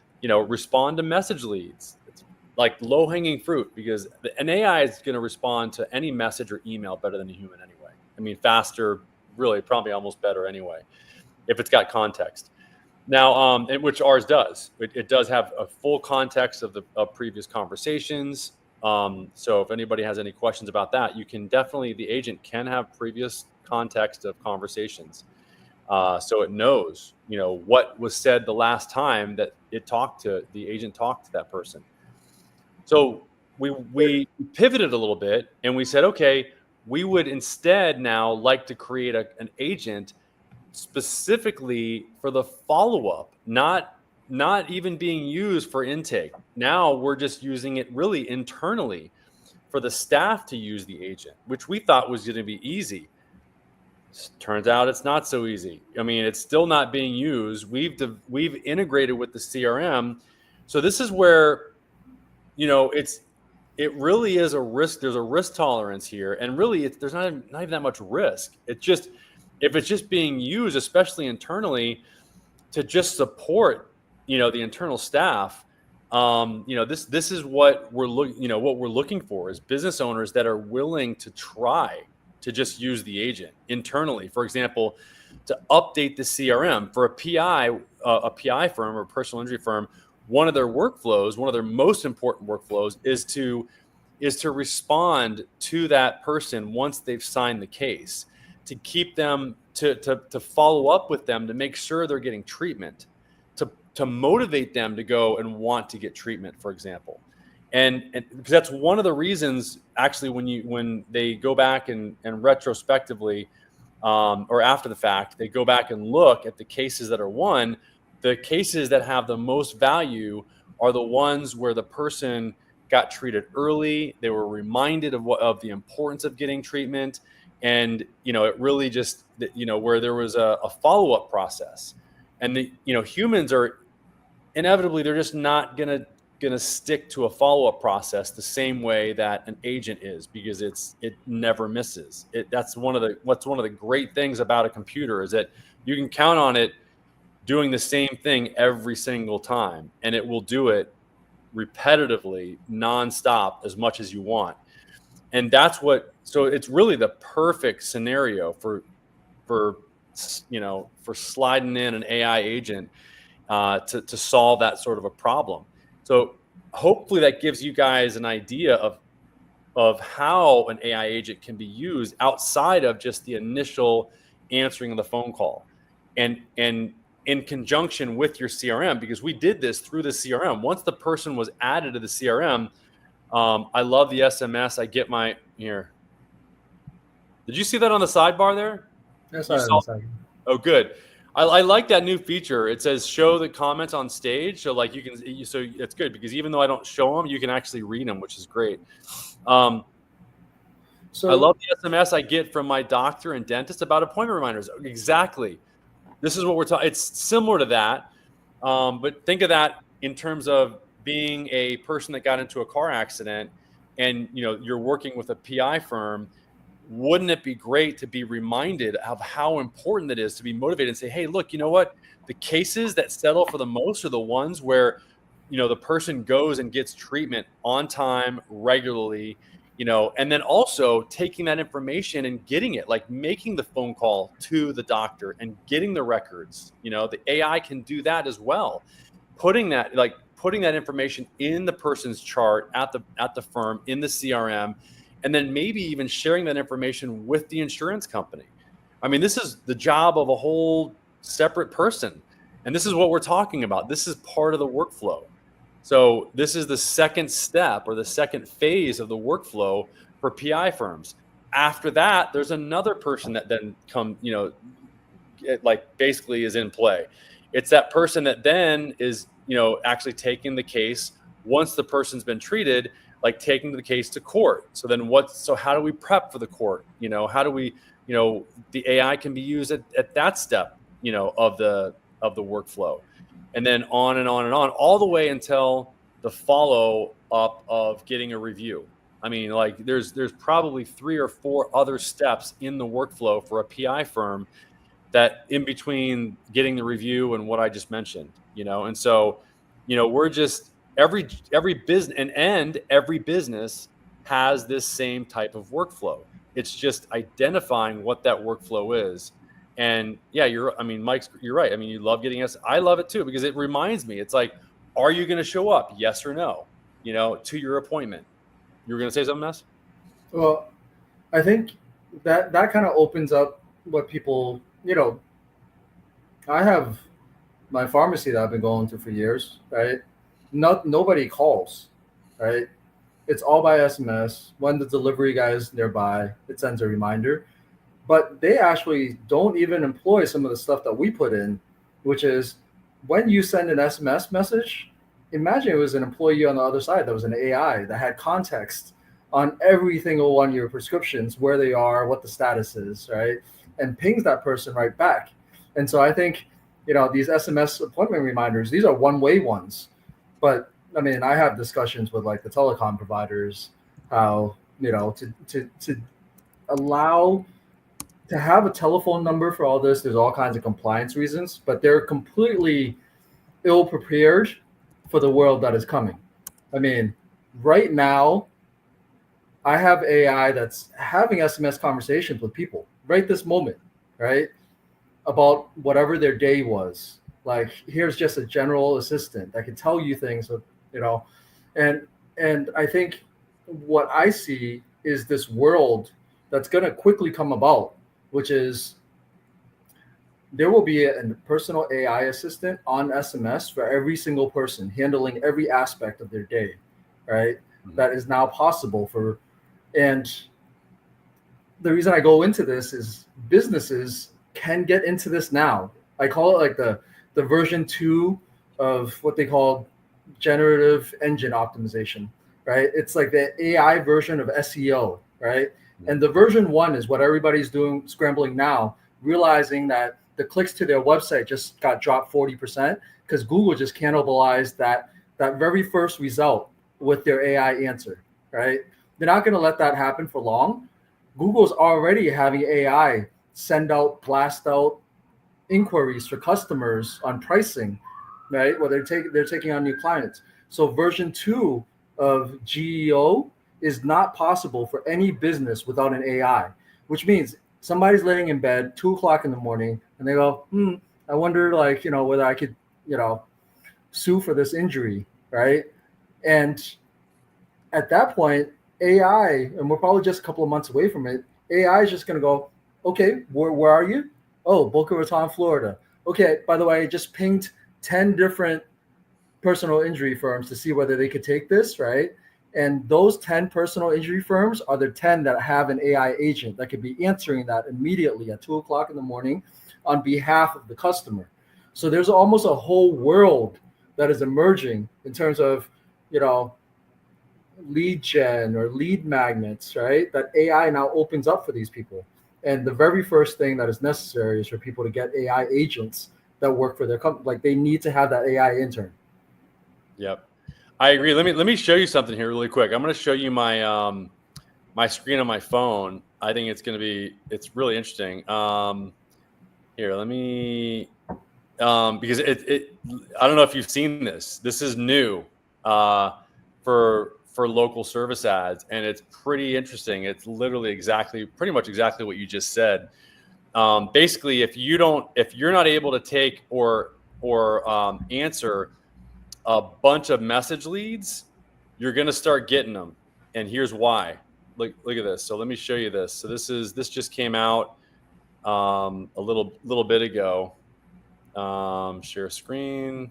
respond to message leads. It's like low hanging fruit, because an AI is going to respond to any message or email better than a human anyway. I mean, faster, really, probably almost better anyway, if it's got context. Now, which ours does. It does have a full context of previous conversations. So if anybody has any questions about that, the agent can have previous context of conversations. So it knows, what was said the last time that the agent talked to that person. So we pivoted a little bit, and we said, okay, we would instead now like to create an agent specifically for the follow-up, not even being used for intake. Now we're just using it really internally for the staff to use the agent, which we thought was going to be easy. Turns out it's not so easy. I mean, it's still not being used. We've integrated with the CRM. So this is where, it really is a risk. There's a risk tolerance here, and really there's not even that much risk. It's just, if it's just being used, especially internally, to just support, the internal staff, this is what we're looking for, is business owners that are willing to try, to just use the agent internally. For example, to update the CRM for a PI firm or personal injury firm, one of their workflows, one of their most important workflows is to respond to that person once they've signed the case, to keep them, to follow up with them, to make sure they're getting treatment, to motivate them to go and want to get treatment, for example. And because that's one of the reasons, actually, when they go back and retrospectively, or after the fact, they go back and look at the cases that are won, the cases that have the most value are the ones where the person got treated early, they were reminded of the importance of getting treatment, and it really just, where there was a follow-up process. And humans are inevitably, they're just not gonna stick to a follow-up process the same way that an agent is, because it never misses. That's one of the great things about a computer, is that you can count on it doing the same thing every single time, and it will do it repetitively, nonstop, as much as you want. And so it's really the perfect scenario for sliding in an AI agent to solve that sort of a problem. So hopefully that gives you guys an idea of how an AI agent can be used outside of just the initial answering of the phone call, and in conjunction with your CRM, because we did this through the CRM. Once the person was added to the CRM, I love the SMS. I get here. Did you see that on the sidebar there? Yes, Oh, good. I like that new feature. It says show the comments on stage. So so it's good, because even though I don't show them, you can actually read them, which is great. So I love the SMS I get from my doctor and dentist about appointment reminders. Exactly. This is what we're talking. It's similar to that. But think of that in terms of being a person that got into a car accident, and you're working with a PI firm. Wouldn't it be great to be reminded of how important it is to be motivated and say, hey, look, you know what? The cases that settle for the most are the ones where, the person goes and gets treatment on time, regularly, and then also taking that information and getting it, like making the phone call to the doctor and getting the records. The AI can do that as well. Putting that information in the person's chart at the firm, in the CRM, and then maybe even sharing that information with the insurance company. I mean, this is the job of a whole separate person. And this is what we're talking about. This is part of the workflow. So this is the second step, or the second phase of the workflow for PI firms. After that, there's another person that then basically is in play. It's that person that then is, actually taking the case once the person's been treated, like taking the case to court. So then so how do we prep for the court? How do we, the AI can be used at that step, of the workflow, and then on and on and on, all the way until the follow up of getting a review. I mean, there's probably 3 or 4 other steps in the workflow for a PI firm that in between getting the review and what I just mentioned, and so, we're just, every business and every business has this same type of workflow. It's just identifying what that workflow is. And yeah, Mike, you're right. I mean, you love getting us. I love it too, because it reminds me, it's like, are you going to show up? Yes or no, to your appointment. You were going to say something else? Well, I think that kind of opens up what people, I have my pharmacy that I've been going to for years, right? Nobody calls, right? It's all by SMS. When the delivery guy is nearby, it sends a reminder. But they actually don't even employ some of the stuff that we put in, which is when you send an SMS message, imagine it was an employee on the other side that was an AI that had context on every single one of your prescriptions, where they are, what the status is, right? And pings that person right back. And so I think, these SMS appointment reminders, these are one-way ones. But I mean, I have discussions with the telecom providers, how, to allow to have a telephone number for all this. There's all kinds of compliance reasons, but they're completely ill prepared for the world that is coming. I mean, right now, I have AI that's having SMS conversations with people right this moment, right? About whatever their day was. Like, here's just a general assistant that can tell you things, you know, and I think what I see is this world that's going to quickly come about, which is there will be a personal AI assistant on SMS for every single person, handling every aspect of their day, right? That is now possible for, and the reason I go into this is businesses can get into this now. I call it like the version 2 of what they call generative engine optimization, right? It's like the AI version of SEO, right? And the version 1 is what everybody's doing, scrambling now, realizing that the clicks to their website just got dropped 40% because Google just cannibalized that very first result with their AI answer, right? They're not going to let that happen for long. Google's already having AI send out, blast out inquiries for customers on pricing, right? Well, they're taking on new clients. So version 2 of GEO is not possible for any business without an AI, which means somebody's laying in bed 2 o'clock in the morning and they go, I wonder, like, whether I could, sue for this injury, right? And at that point, AI, and we're probably just a couple of months away from it, AI is just going to go, okay, where are you? Oh, Boca Raton, Florida. Okay, by the way, I just pinged 10 different personal injury firms to see whether they could take this, right? And those 10 personal injury firms are the 10 that have an AI agent that could be answering that immediately at 2 o'clock in the morning on behalf of the customer. So there's almost a whole world that is emerging in terms of, lead gen or lead magnets, right? That AI now opens up for these people. And the very first thing that is necessary is for people to get AI agents that work for their company. Like, they need to have that AI intern. Yep, I agree. Let me show you something here really quick. I'm going to show you my my screen on my phone. I think it's really interesting. Here, let me because I don't know if you've seen this. This is new for local service ads, and it's pretty interesting. It's literally pretty much exactly what you just said. Basically, if you're not able to take or answer a bunch of message leads, you're going to start getting them. And here's why. Look at this. So let me show you this. So this just came out a little bit ago. Share screen,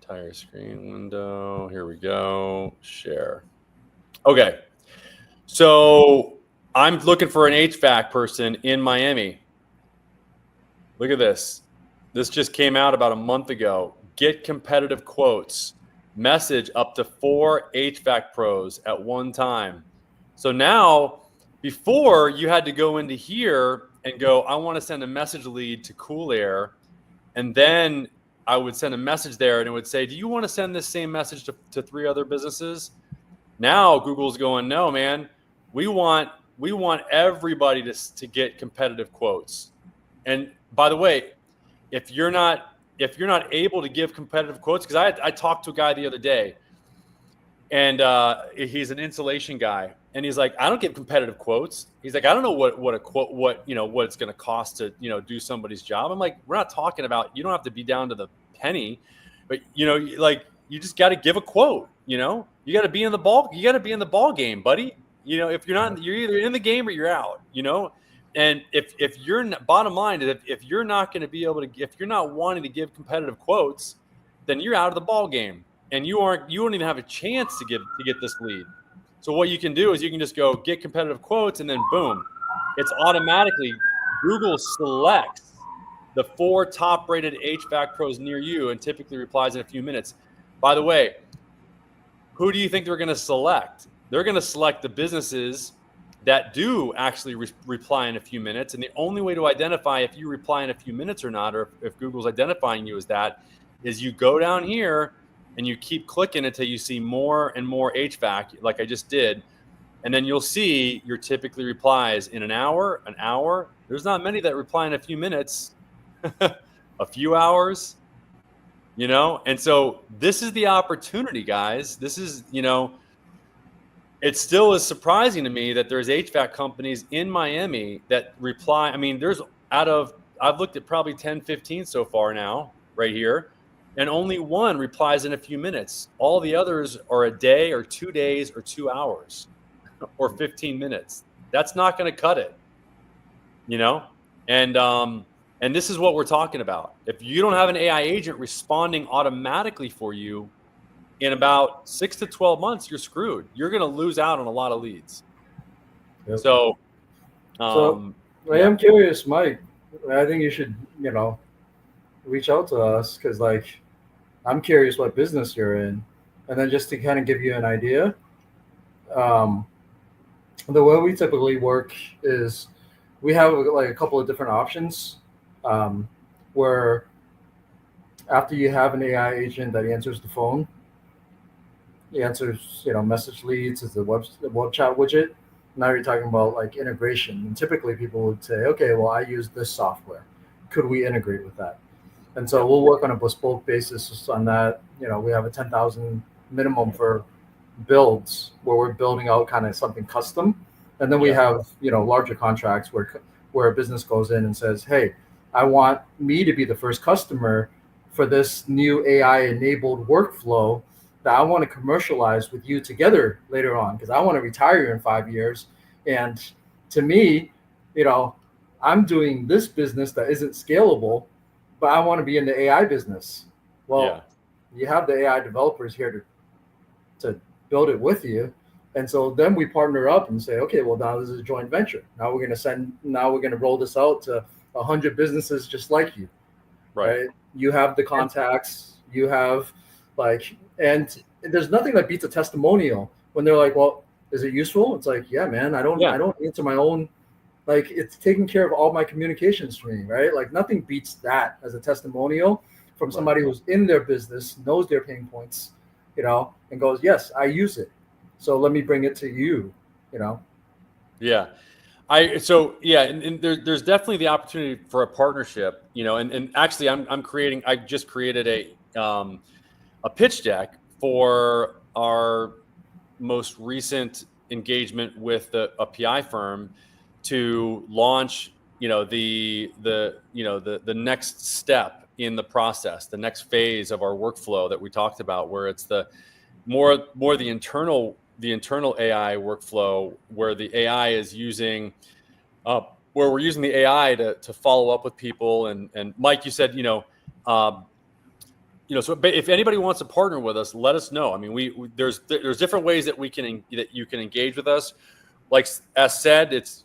entire screen window. Here we go. Share. Okay. So I'm looking for an HVAC person in Miami. Look at this. This just came out about a month ago. Get competitive quotes. Message up to 4 HVAC pros at one time. So now, before you had to go into here and go, I want to send a message lead to Cool Air. And then I would send a message there and it would say, do you want to send this same message to 3 other businesses? Now Google's going, no, man, we want everybody to get competitive quotes. And by the way, if you're not able to give competitive quotes, because I talked to a guy the other day, and he's an insulation guy, and he's like, I don't give competitive quotes. He's like, I don't know what a quote, what it's going to cost to do somebody's job. I'm like, we're not talking about, you don't have to be down to the penny, but like, you just got to give a quote. You got to be in the ball game, buddy. If you're not, you're either in the game or you're out. And if you're bottom line is if you're not going to be able to, if you're not wanting to give competitive quotes, then you're out of the ball game, and you won't even have a chance to get this lead. So what you can do is you can just go get competitive quotes, and then boom, it's automatically Google selects the 4 top rated HVAC pros near you and typically replies in a few minutes. By the way, who do you think they're going to select? They're going to select the businesses that do actually reply in a few minutes. And the only way to identify if you reply in a few minutes or not, or if Google's identifying you as that, is you go down here and you keep clicking until you see more and more HVAC, like I just did. And then you'll see your typically replies in an hour. There's not many that reply in a few minutes, a few hours, And so this is the opportunity, guys. This is, it still is surprising to me that there's HVAC companies in Miami that reply. I mean, I've looked at probably 10, 15 so far now, right here, and only one replies in a few minutes. All the others are a day or 2 days or 2 hours or 15 minutes. That's not going to cut it, you know? And this is what we're talking about. If you don't have an AI agent responding automatically for you, in about 6 to 12 months, you're screwed. You're going to lose out on a lot of leads. Yep. So, I am curious, Mike. I think you should, reach out to us because, like, I'm curious what business you're in, and then just to kind of give you an idea, the way we typically work is we have like a couple of different options, where after you have an AI agent that answers the phone. He answers, message leads as the web chat widget. Now you're talking about like integration. And typically people would say, okay, well, I use this software. Could we integrate with that? And so we'll work on a bespoke basis on that. We have a 10,000 minimum for builds where we're building out kind of something custom. And then we have, larger contracts where a business goes in and says, hey, I want me to be the first customer for this new AI enabled workflow that I want to commercialize with you together later on, because I want to retire in 5 years. And to me, I'm doing this business that isn't scalable, but I want to be in the AI business. Well, you have the AI developers here to build it with you. And so then we partner up and say, okay, well, now this is a joint venture. Now we're going to roll this out to 100 businesses just like you. Right? You have the contacts, you have and there's nothing that beats a testimonial when they're like, well, is it useful? It's like, yeah, man, I don't answer my own, it's taking care of all my communications for me, right? Like nothing beats that as a testimonial from somebody who's in their business, knows their pain points, and goes, yes, I use it. So let me bring it to you, Yeah. And there's definitely the opportunity for a partnership, and actually I just created a pitch deck for our most recent engagement with a PI firm to launch, the next step in the process, the next phase of our workflow that we talked about, where it's the more the internal AI workflow, where the AI is using, where we're using the AI to follow up with people. And Mike, you said, so if anybody wants to partner with us, let us know. I mean, there's different ways that you can engage with us. Like as said, it's,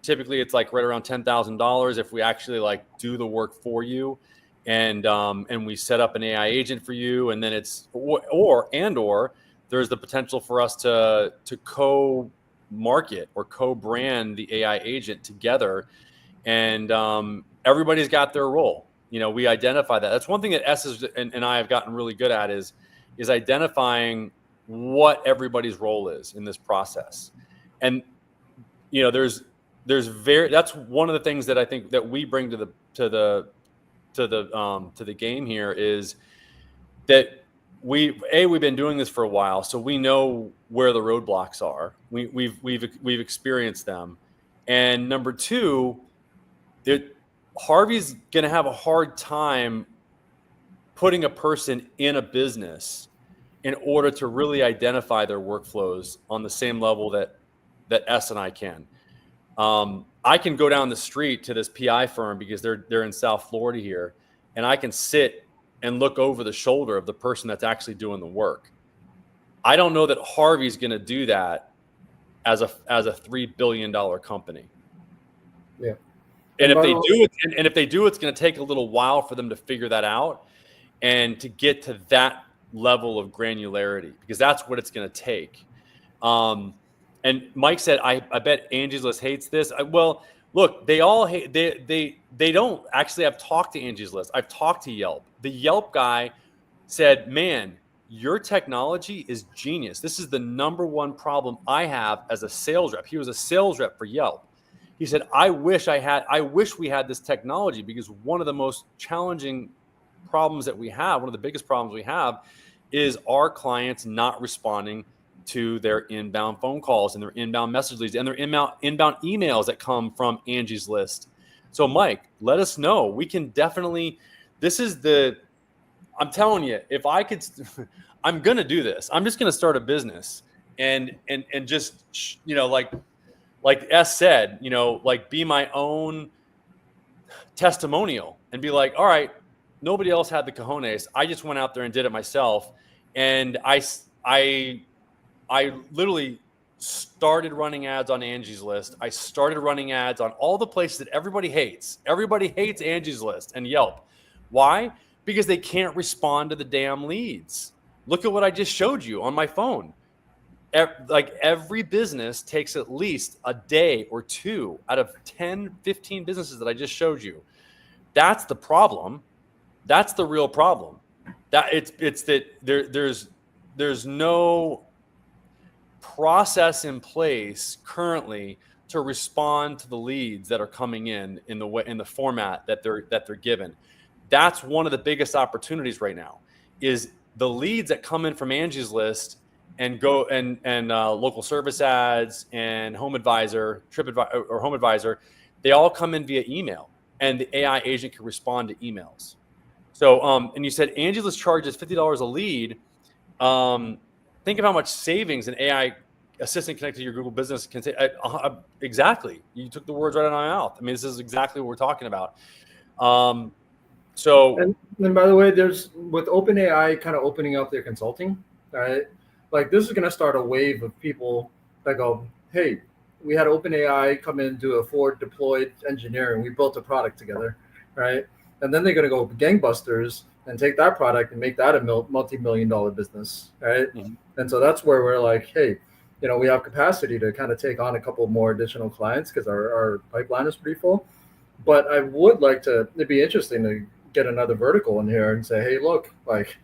typically it's like right around $10,000 if we actually do the work for you, and we set up an AI agent for you, and then it's or there's the potential for us to co-market or co-brand the AI agent together, and everybody's got their role. We identify that. That's one thing that S and I have gotten really good at is identifying what everybody's role is in this process. And that's one of the things that I think that we bring to the game here is that we've been doing this for a while, so we know where the roadblocks are. We've experienced them, and number two, Harvey's going to have a hard time putting a person in a business in order to really identify their workflows on the same level that S and I can. I can go down the street to this PI firm because they're in South Florida here, and I can sit and look over the shoulder of the person that's actually doing the work. I don't know that Harvey's going to do that as a $3 billion company. Yeah. And if they do, it's going to take a little while for them to figure that out and to get to that level of granularity, because that's what it's going to take. And Mike said, I bet Angie's List hates this. Well, look, they all hate. They don't actually. I've talked to Angie's List. I've talked to Yelp. The Yelp guy said, "Man, your technology is genius. This is the number one problem I have as a sales rep." He was a sales rep for Yelp. He said, I wish we had this technology, because one of the most challenging problems that we have, one of the biggest problems we have, is our clients not responding to their inbound phone calls and their inbound message leads and their inbound emails that come from Angie's List. So Mike, let us know. We can definitely, I'm telling you, if I could, I'm going to do this. I'm just going to start a business and just, like S said, like be my own testimonial and be like, all right, nobody else had the cojones. I just went out there and did it myself. And I literally started running ads on Angie's List. I started running ads on all the places that everybody hates. Everybody hates Angie's List and Yelp. Why? Because they can't respond to the damn leads. Look at what I just showed you on my phone. Like every business takes at least a day or two out of 10, 15 businesses that I just showed you. That's the problem. That's the real problem. That it's that there's no process in place currently to respond to the leads that are coming in the format that they're given. That's one of the biggest opportunities right now is the leads that come in from Angie's List and go and local service ads and Home Advisor, TripAdvisor or Home Advisor, they all come in via email, and the AI agent can respond to emails. So, and you said Angie's List charges $50 a lead. Think of how much savings an AI assistant connected to your Google business can say. Exactly, you took the words right out of my mouth. I mean, this is exactly what we're talking about. And by the way, there's with OpenAI kind of opening up their consulting, right? Like this is going to start a wave of people that go, hey, we had OpenAI come in, do a forward deployed engineering. We built a product together, right? And then they're going to go gangbusters and take that product and make that a multi-million-dollar business, right? Mm-hmm. And so that's where we're like, hey, we have capacity to kind of take on a couple more additional clients because our pipeline is pretty full. But I would like to, it'd be interesting to get another vertical in here and say, hey, look, like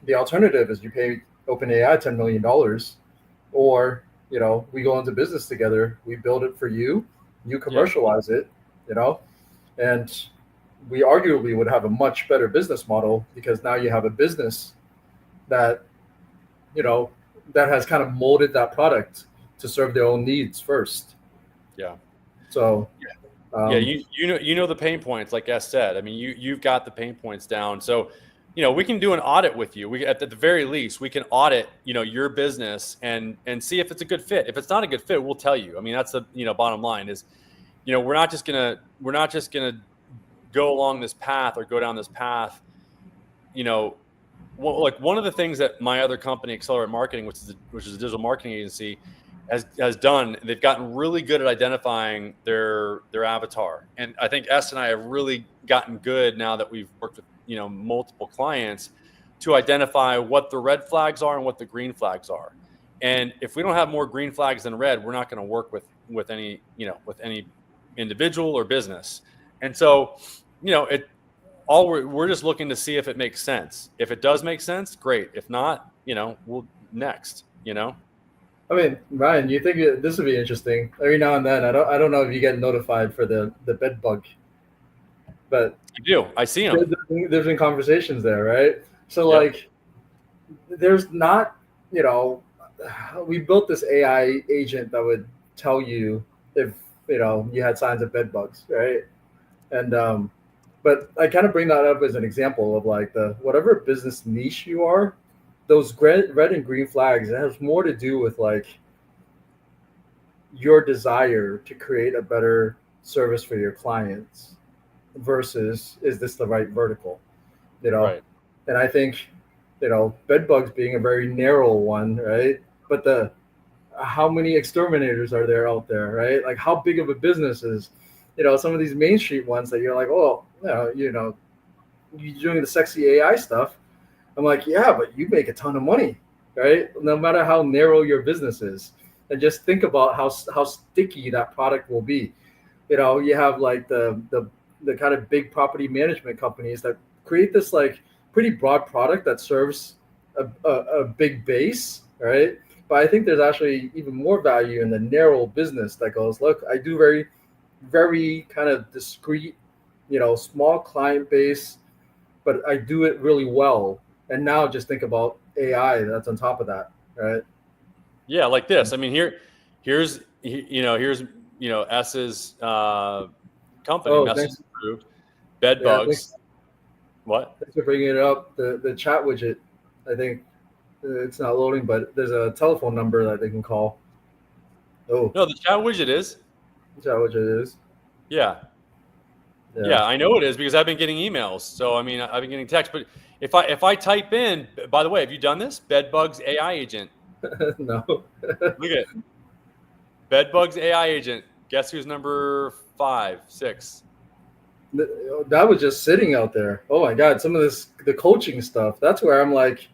the alternative is you pay OpenAI $10 million, or, we go into business together, we build it for you, you commercialize it, and we arguably would have a much better business model because now you have a business that, that has kind of molded that product to serve their own needs first. Yeah. So, you know the pain points, like S said. I mean, you've got the pain points down. So, we can do an audit with you. We at the very least we can audit, your business and see if it's a good fit. If it's not a good fit, we'll tell you. I mean, that's the bottom line is, we're not just gonna go along this path or go down this path. Like one of the things that my other company, Accelerate Marketing, which is a digital marketing agency, has done, they've gotten really good at identifying their avatar. And I think S and I have really gotten good now that we've worked with, multiple clients to identify what the red flags are and what the green flags are. And if we don't have more green flags than red, we're not going to work with any individual or business. And so, we're just looking to see if it makes sense. If it does make sense, great. If not, we'll next, I mean, Ryan, you think this would be interesting? Every now and then, I don't know if you get notified for the bed bug, but I do. I see them. There's been conversations there, right? So like, there's not, we built this AI agent that would tell you if you had signs of bed bugs, right? And but I kind of bring that up as an example of like whatever business niche you are, those red and green flags, it has more to do with like your desire to create a better service for your clients versus is this the right vertical, Right. And I think, bed bugs being a very narrow one, right? But how many exterminators are there out there, right? Like how big of a business is, some of these Main Street ones that you're like, oh, you're doing the sexy AI stuff. I'm like, yeah, but you make a ton of money, right? No matter how narrow your business is. And just think about how sticky that product will be. You have like the kind of big property management companies that create this like pretty broad product that serves a big base, right? But I think there's actually even more value in the narrow business that goes, look, I do very, very kind of discreet, small client base, but I do it really well. And now just think about AI that's on top of that, right? Yeah, like this. I mean, here's S's company, Oh, message thanks. approved, bed Yeah, bugs. What? thanks for bringing it up. The chat widget, I think it's not loading, but there's a telephone number that they can call. Oh, No, the chat widget is. the chat widget is. Yeah. Yeah. Yeah, I know it is because I've been getting emails. So I mean, I've been getting texts. But if I type in, by the way, have you done this? Bedbugs AI agent. No. Look at Bedbugs AI agent. Guess who's number 5, 6? That was just sitting out there. Oh my God, some of the coaching stuff. That's where I'm like,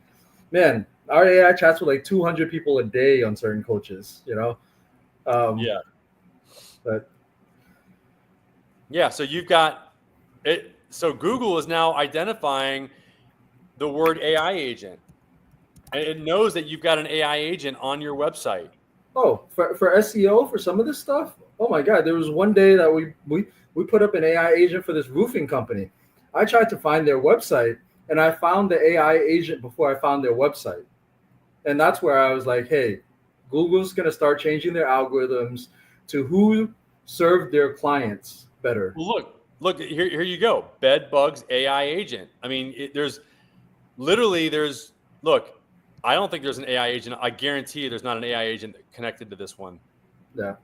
man, our AI chats with like 200 people a day on certain coaches, Yeah. But Yeah. So you've got it. So Google is now identifying the word AI agent, and it knows that you've got an AI agent on your website. oh, for SEO for some of this stuff. Oh my God, there was one day that we put up an AI agent for this roofing company. I tried to find their website, and I found the AI agent before I found their website. And that's where I was like, hey, Google's going to start changing their algorithms to who served their clients better. Well, look here you go. Bedbugs AI agent. I mean, there's look. I don't think there's an AI agent. I guarantee you there's not an AI agent connected to this one. Yeah.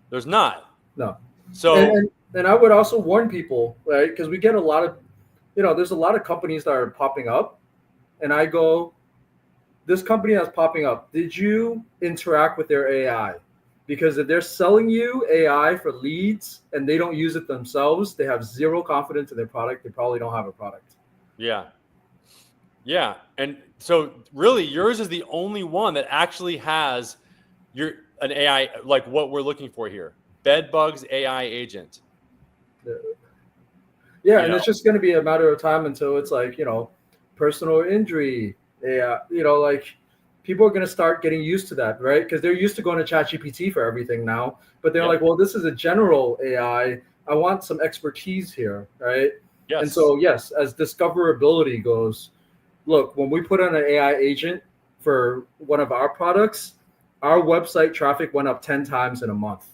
There's not. No. So And I would also warn people, right? Because we get a lot of, there's a lot of companies that are popping up, and I go, this company that's popping up, did you interact with their AI? Because if they're selling you AI for leads and they don't use it themselves, they have zero confidence in their product. They probably don't have a product. yeah. Yeah. And so really yours is the only one that actually has an AI, like what we're looking for here. Bedbugs AI agent. Yeah, and it's just going to be a matter of time until it's like, personal injury. Yeah, like people are going to start getting used to that, right? Because they're used to going to ChatGPT for everything now. But they're like, well, this is a general AI. I want some expertise here, right? Yes. And so, yes, as discoverability goes, look, when we put on an AI agent for one of our products, our website traffic went up 10 times in a month.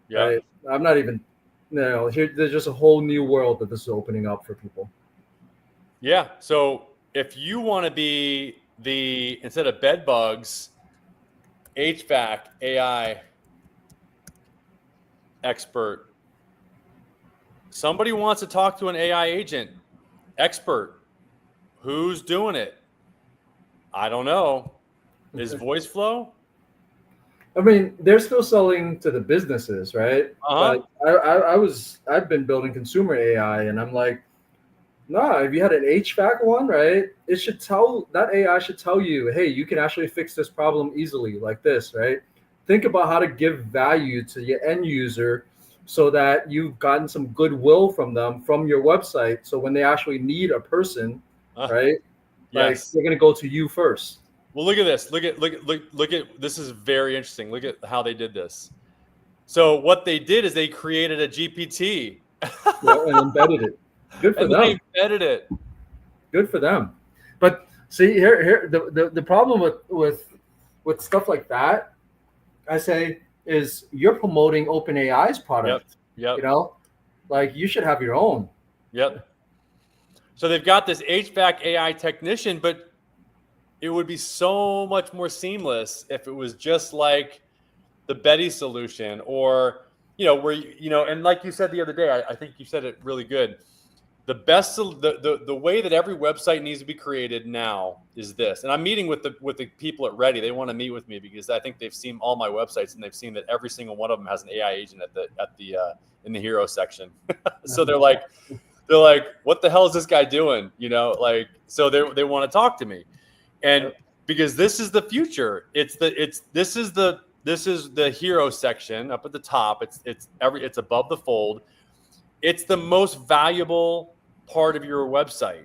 Yeah. Right? I'm not even, here, there's just a whole new world that this is opening up for people. Yeah. So if you want to be instead of bedbugs, HVAC AI expert, somebody wants to talk to an AI agent expert. Who's doing it? I don't know. Is VoiceFlow? I mean, they're still selling to the businesses, right? Uh-huh. But I've been building consumer AI, and I'm like, nah, if you had an HVAC one, right, that AI should tell you, hey, you can actually fix this problem easily like this, right? Think about how to give value to your end user so that you've gotten some goodwill from them from your website. So when they actually need a person, right, like Yes. they're gonna go to you first. Well, look at this. Look at this is very interesting. Look at how they did this. So what they did is they created a GPT. And embedded it. Good for and them. they embedded it. Good for them. But see here the problem with stuff like that, I say, is you're promoting OpenAI's product. Yep. Like you should have your own. Yep. So they've got this HVAC AI technician, but it would be so much more seamless if it was just like the Betty solution, or where and like you said the other day, I think you said it really good. The way that every website needs to be created now is this. And I'm meeting with the people at Ready. They want to meet with me because I think they've seen all my websites and they've seen that every single one of them has an AI agent in the hero section. So they're like, what the hell is this guy doing? So they want to talk to me. And because this is the future, this is the hero section up at the top. It's above the fold. It's the most valuable part of your website,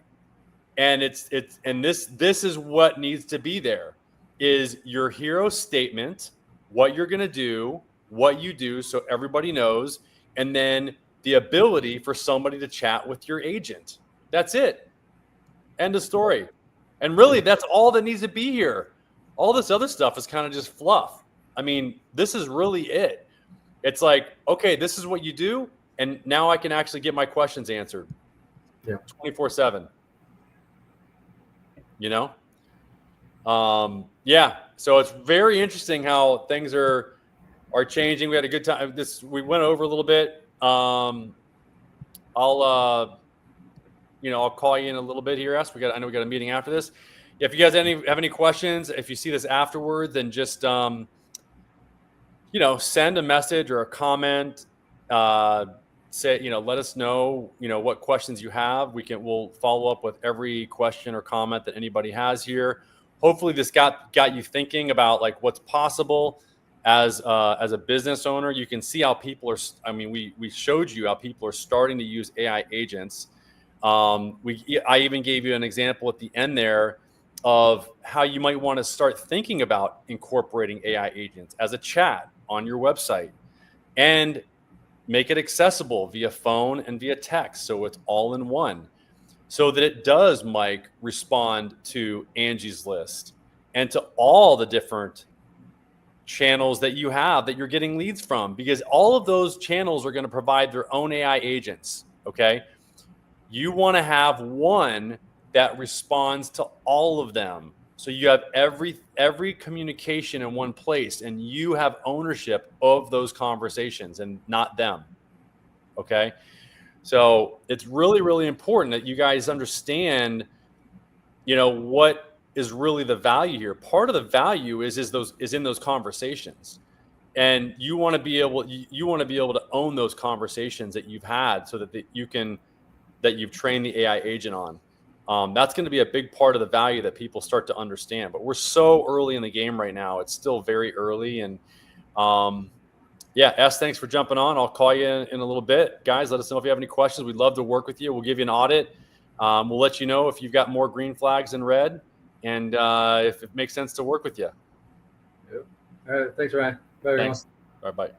and this is what needs to be there is your hero statement, what you're going to do, what you do, so everybody knows, and then the ability for somebody to chat with your agent. That's it. End of story. And really, that's all that needs to be here. All this other stuff is kind of just fluff. I mean, this is really it. It's like, okay, this is what you do, and now I can actually get my questions answered. Yeah. 24/7. You know? Yeah. So it's very interesting how things are changing. We had a good time. We went over a little bit. I'll call you in a little bit here. I know we got a meeting after this. If you guys have any questions, if you see this afterward, then just send a message or a comment. Let us know, what questions you have. We'll follow up with every question or comment that anybody has here. Hopefully this got you thinking about like what's possible as a business owner. You can see how people are. I mean, we showed you how people are starting to use AI agents. I even gave you an example at the end there of how you might want to start thinking about incorporating AI agents as a chat on your website and make it accessible via phone and via text. So it's all in one. So that it does, Mike, respond to Angie's List and to all the different channels that you have that you're getting leads from, because all of those channels are going to provide their own AI agents. Okay. You want to have one that responds to all of them. So you have every communication in one place, and you have ownership of those conversations and not them. Okay. So it's really, really important that you guys understand, what is really the value here. Part of the value is in those conversations, and you want to be able to own those conversations that you've had, so that you've trained the AI agent on. That's going to be a big part of the value that people start to understand. But we're so early in the game right now; it's still very early, and Es, thanks for jumping on. I'll call you in a little bit. Guys, let us know if you have any questions. We'd love to work with you. We'll give you an audit. We'll let you know if you've got more green flags than red, and if it makes sense to work with you. Yep. All right. Thanks, Ryan. Bye, everyone. Thanks. All right, bye.